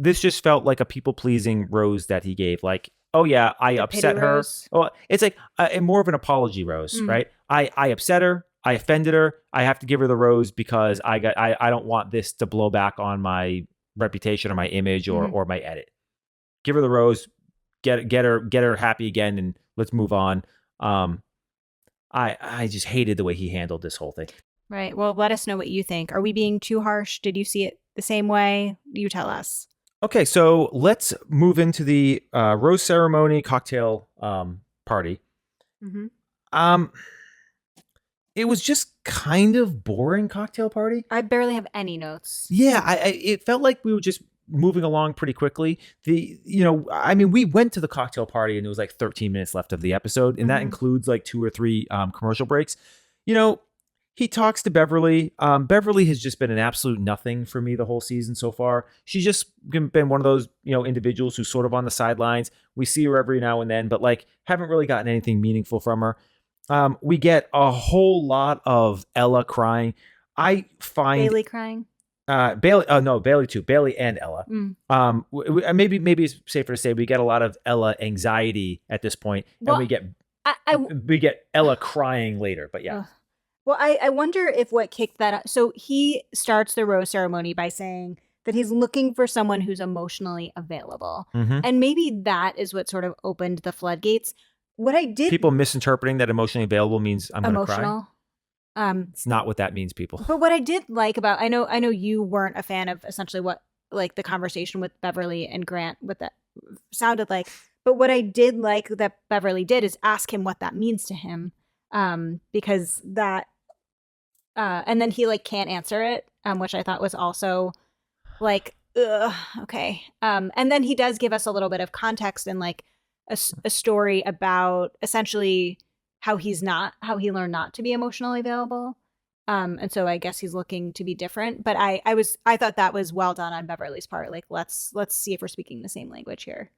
This just felt like a people-pleasing rose that he gave. Like, oh yeah, I upset her. Rose. Oh, it's like more of an apology rose, right? I upset her. I offended her. I have to give her the rose because I don't want this to blow back on my reputation or my image or my edit. Give her the rose. Get her happy again, and let's move on. I just hated the way he handled this whole thing. Right. Well, let us know what you think. Are we being too harsh? Did you see it the same way? You tell us. Okay, so let's move into the rose ceremony cocktail party. It was just kind of boring cocktail party. I barely have any notes. Yeah, it felt like we were just moving along pretty quickly. We went to the cocktail party and it was like 13 minutes left of the episode, and that includes like 2 or 3 commercial breaks. He talks to Beverly. Beverly has just been an absolute nothing for me the whole season so far. She's just been one of those, individuals who's sort of on the sidelines. We see her every now and then, but like haven't really gotten anything meaningful from her. We get a whole lot of Ella crying. I find Bailey crying. Bailey. Oh no, Bailey too. Bailey and Ella. Maybe it's safer to say we get a lot of Ella anxiety at this point, and we get Ella crying later. But yeah. Well, I wonder if what kicked that up. So he starts the rose ceremony by saying that he's looking for someone who's emotionally available. And maybe that is what sort of opened the floodgates. What I did... People misinterpreting that emotionally available means I'm going to cry. It's not what that means, people. But what I did like about... I know you weren't a fan of essentially what like the conversation with Beverly and Grant, what that sounded like. But what I did like that Beverly did is ask him what that means to him. Because that... and then he like can't answer it, which I thought was also like, okay. And then he does give us a little bit of context and like a story about essentially how he learned not to be emotionally available. And so I guess he's looking to be different. But I thought that was well done on Beverly's part. Like, let's see if we're speaking the same language here.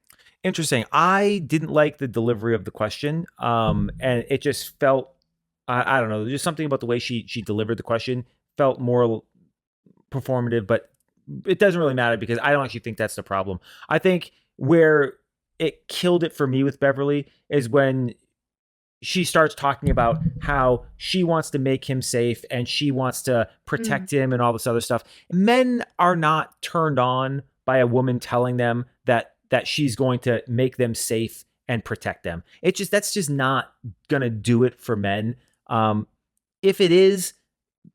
Interesting. I didn't like the delivery of the question. And it just felt, I don't know, there's just something about the way she delivered the question felt more performative, but it doesn't really matter because I don't actually think that's the problem. I think where it killed it for me with Beverly is when she starts talking about how she wants to make him safe and she wants to protect him and all this other stuff. Men are not turned on by a woman telling them that she's going to make them safe and protect them. That's just not going to do it for men. If it is,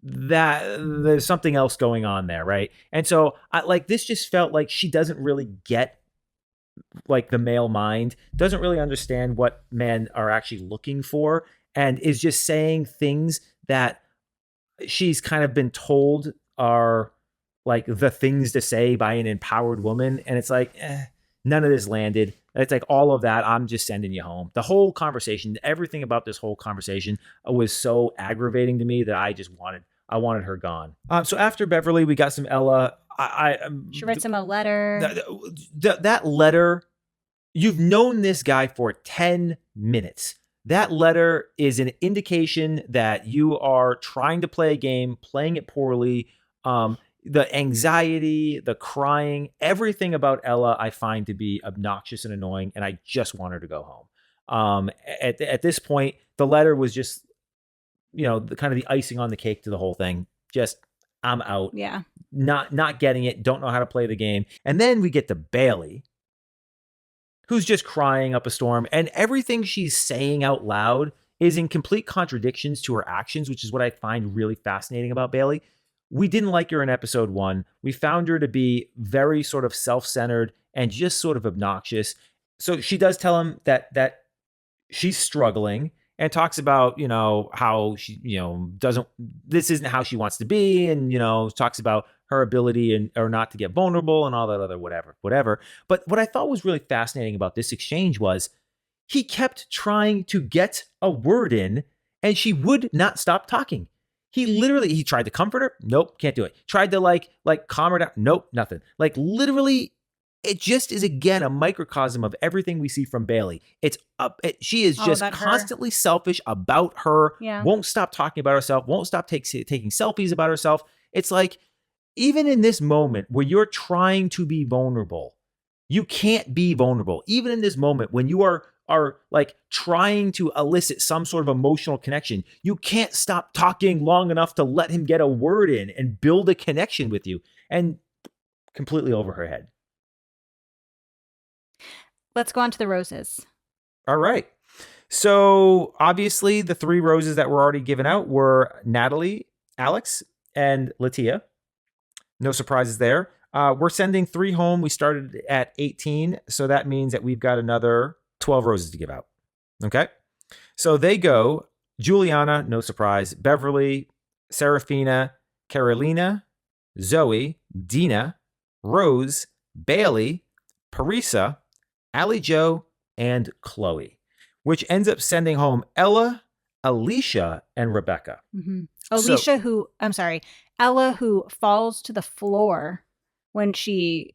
that there's something else going on there, right? And so this just felt like she doesn't really get like the male mind, doesn't really understand what men are actually looking for, and is just saying things that she's kind of been told are like the things to say by an empowered woman. And it's like, none of this landed. It's like all of that, I'm just sending you home. The whole conversation, everything about this whole conversation was so aggravating to me that I wanted her gone. So after Beverly, we got some Ella. She writes him a letter. That letter, you've known this guy for 10 minutes. That letter is an indication that you are trying to play a game, playing it poorly. The anxiety, the crying, everything about Ella I find to be obnoxious and annoying, and I just want her to go home. At this point, the letter was just, the kind of the icing on the cake to the whole thing. Just, I'm out. Yeah. Not getting it, don't know how to play the game. And then we get to Bailey, who's just crying up a storm, and everything she's saying out loud is in complete contradictions to her actions, which is what I find really fascinating about Bailey. We didn't like her in episode 1. We found her to be very sort of self-centered and just sort of obnoxious. So she does tell him that she's struggling, and talks about, how she, this isn't how she wants to be. And, talks about her ability or not to get vulnerable and all that other whatever. But what I thought was really fascinating about this exchange was he kept trying to get a word in, and she would not stop talking. He tried to comfort her. Nope, can't do it. Tried to like calm her down. Nope, nothing. Like literally, it just is again a microcosm of everything we see from Bailey. She is just constantly selfish about her. Yeah. Won't stop talking about herself. Won't stop taking selfies about herself. It's like, even in this moment where you're trying to be vulnerable, you can't be vulnerable. Even in this moment when you are like trying to elicit some sort of emotional connection, you can't stop talking long enough to let him get a word in and build a connection with you. And completely over her head. Let's go on to the roses. All right. So obviously the 3 roses that were already given out were Natalie, Alex, and Latia. No surprises there. We're sending 3 home. We started at 18. So that means that we've got another 12 roses to give out. Okay. So they go Juliana, no surprise, Beverly, Serafina, Carolina, Zoe, Dina, Rose, Bailey, Parisa, Allie Joe, and Chloe, which ends up sending home Ella, Alicia, and Rebecca. Mm-hmm. Ella, who falls to the floor when she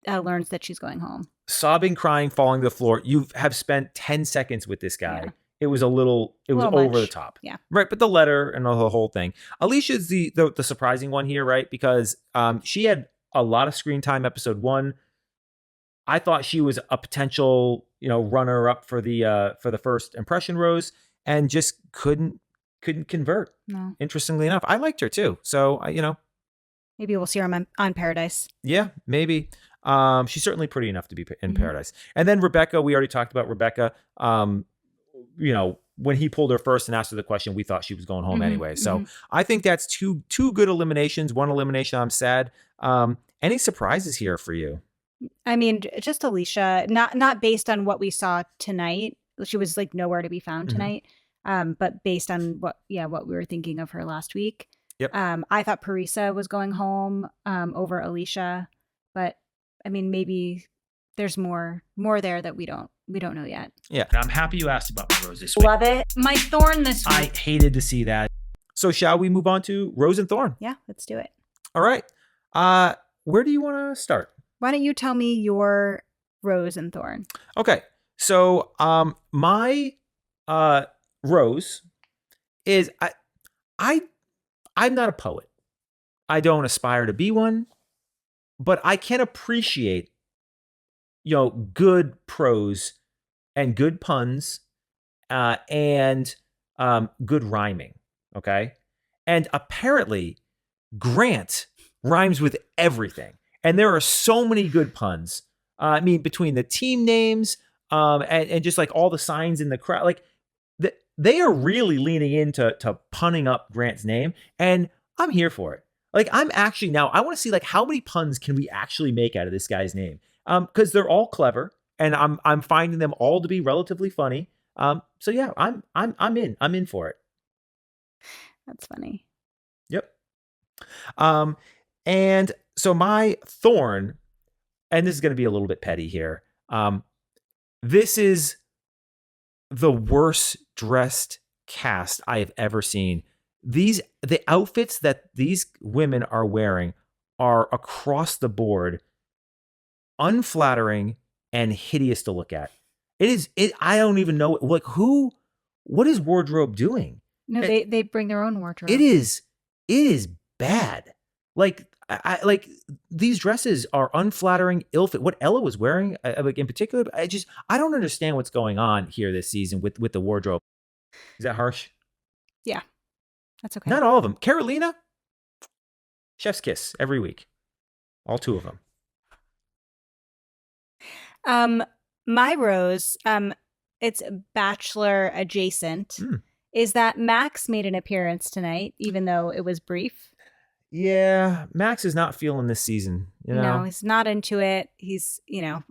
learns that she's going home. Sobbing, crying, falling to the floor. You have spent 10 seconds with this guy. Yeah. It was over the top. Yeah. Right. But the letter and the whole thing. Alicia's the surprising one here, right? Because she had a lot of screen time episode 1. I thought she was a potential, runner up for the first impression rose, and just couldn't convert. No. Interestingly enough, I liked her too. So, maybe we'll see her on Paradise. Yeah, maybe. She's certainly pretty enough to be in Paradise. And then Rebecca, we already talked about Rebecca. When he pulled her first and asked her the question, we thought she was going home anyway. So I think that's two good eliminations. One elimination, I'm sad. Any surprises here for you? I mean, just Alicia, not based on what we saw tonight. She was like nowhere to be found tonight. But based on what we were thinking of her last week. Yep. I thought Parisa was going home over Alicia, but I mean, maybe there's more there that we don't know yet. Yeah. I'm happy you asked about my rose this week. Love it. My thorn this week. I hated to see that. So shall we move on to Rose and Thorn? Yeah, let's do it. All right. Where do you want to start? Why don't you tell me your Rose and Thorn? Okay. So my Rose is I'm not a poet. I don't aspire to be one, but I can appreciate good prose and good puns and good rhyming. Okay. And apparently Grant rhymes with everything. And there are so many good puns. I mean, between the team names and just like all the signs in the crowd, like they are really leaning into punning up Grant's name. And I'm here for it. Like I'm actually now I want to see like how many puns can we actually make out of this guy's name? Because they're all clever and I'm finding them all to be relatively funny. So yeah, I'm in. I'm in for it. That's funny. Yep. And so my thorn, and this is going to be a little bit petty here. This is the worst dressed cast I have ever seen. The outfits that these women are wearing are across the board unflattering and hideous to look at. I don't even know, like, what is wardrobe doing? No, they bring their own wardrobe. It is bad. Like, like, these dresses are unflattering, ill-fit. What Ella was wearing, like, in particular, I don't understand what's going on here this season with the wardrobe. Is that harsh? Yeah, that's okay. Not all of them. Carolina, chef's kiss every week. All 2 of them. My rose, it's Bachelor adjacent. Is that Max made an appearance tonight, even though it was brief? Yeah, Max is not feeling this season. No, he's not into it. He's,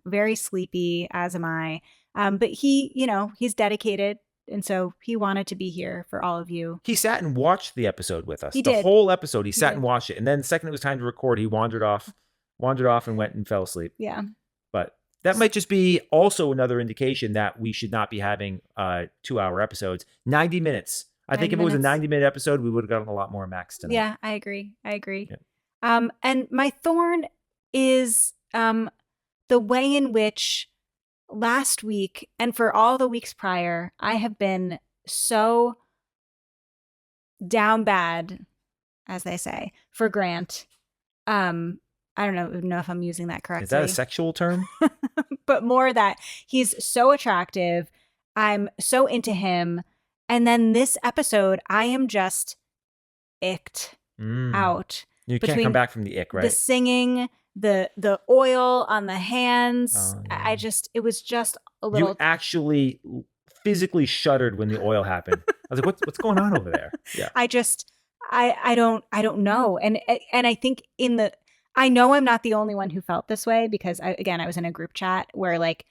very sleepy, as am I. But he's dedicated. And so he wanted to be here for all of you. He sat and watched the episode with us. He the did. whole episode. He sat and watched it. And then the second it was time to record, he wandered off and went and fell asleep. Yeah. But that might just be also another indication that we should not be having 2-hour episodes. 90 minutes. I think if it was a 90-minute episode, we would have gotten a lot more Max tonight. Yeah, I agree. Yeah. And my thorn is the way in which last week and for all the weeks prior, I have been so down bad, as they say, for Grant. I don't know if I'm using that correctly. Is that a sexual term? But more that he's so attractive. I'm so into him. And then this episode, I am just icked out. You can't come back from the ick, right? The singing, the oil on the hands. Oh, yeah. It was just a little. You actually physically shuddered when the oil happened. I was like, what's going on over there? Yeah. I don't know. And I think I know I'm not the only one who felt this way because I was in a group chat where like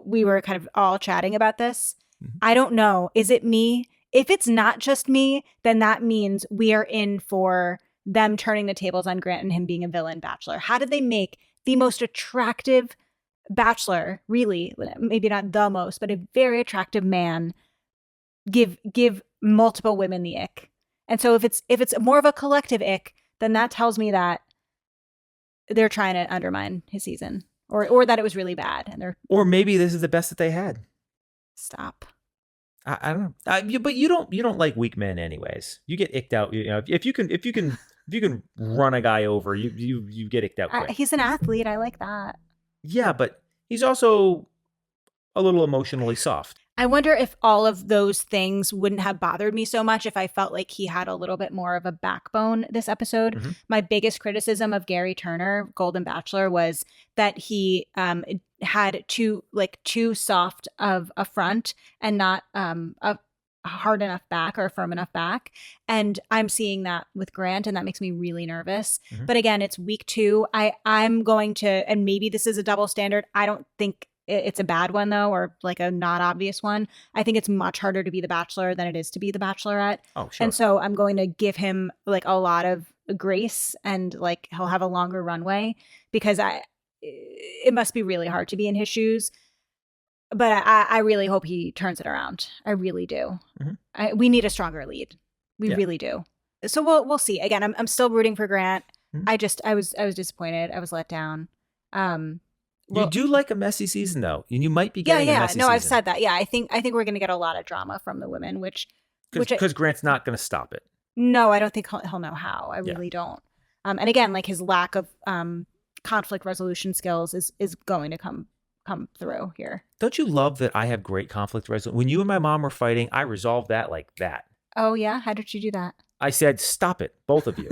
we were kind of all chatting about this. Mm-hmm. I don't know. Is it me? If it's not just me, then that means we are in for them turning the tables on Grant and him being a villain bachelor. How did they make the most attractive bachelor, really, maybe not the most, but a very attractive man give multiple women the ick? And so if it's more of a collective ick, then that tells me that they're trying to undermine his season or that it was really bad. Or maybe this is the best that they had. Stop. I don't know. But you don't like weak men anyways. You get icked out. If you can run a guy over, you get icked out quick. He's an athlete. I like that. Yeah, but he's also a little emotionally soft. I wonder if all of those things wouldn't have bothered me so much if I felt like he had a little bit more of a backbone this episode. Mm-hmm. My biggest criticism of Gary Turner, Golden Bachelor, was that he had too soft of a front and not a hard enough back or a firm enough back. And I'm seeing that with Grant, and that makes me really nervous. Mm-hmm. But again, it's week 2. I'm going to, and maybe this is a double standard. I don't think it's a bad one though, or like a not obvious one. I think it's much harder to be the Bachelor than it is to be the Bachelorette. Oh, sure. And so I'm going to give him like a lot of grace and like he'll have a longer runway because it must be really hard to be in his shoes. But I really hope he turns it around. I really do. Mm-hmm. We need a stronger lead. We really do. So we'll see. Again, I'm still rooting for Grant. Mm-hmm. I was disappointed. I was let down. You do like a messy season, though. And you might be getting a messy season. I've said that. Yeah, I think we're going to get a lot of drama from the women, because Grant's not going to stop it. No, I don't think he'll know how. I really don't. And again, like his lack of conflict resolution skills is going to come through here. Don't you love that I have great conflict resolution? When you and my mom were fighting, I resolved that like that. Oh, yeah? How did you do that? I said, stop it, both of you.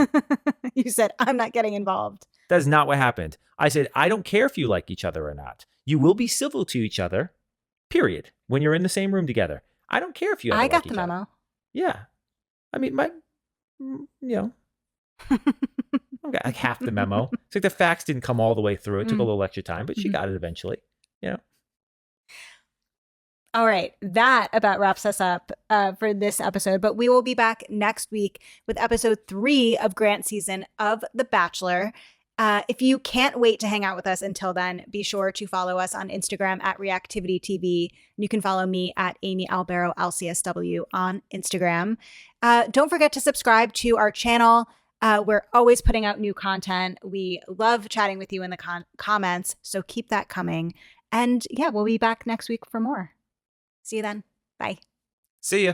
You said, I'm not getting involved. That's not what happened. I said, I don't care if you like each other or not. You will be civil to each other, period, when you're in the same room together. I don't care if you ever I like got each the memo. Other. Yeah. I mean, okay, like half the memo. It's like the facts didn't come all the way through. It took a little extra time, but she got it eventually. All right. That about wraps us up for this episode, but we will be back next week with episode 3 of Grant's season of The Bachelor. If you can't wait to hang out with us until then, be sure to follow us on Instagram at Reactivity TV. You can follow me at Amy Albero LCSW on Instagram. Don't forget to subscribe to our channel. We're always putting out new content. We love chatting with you in the comments, so keep that coming. And yeah, we'll be back next week for more. See you then. Bye. See ya.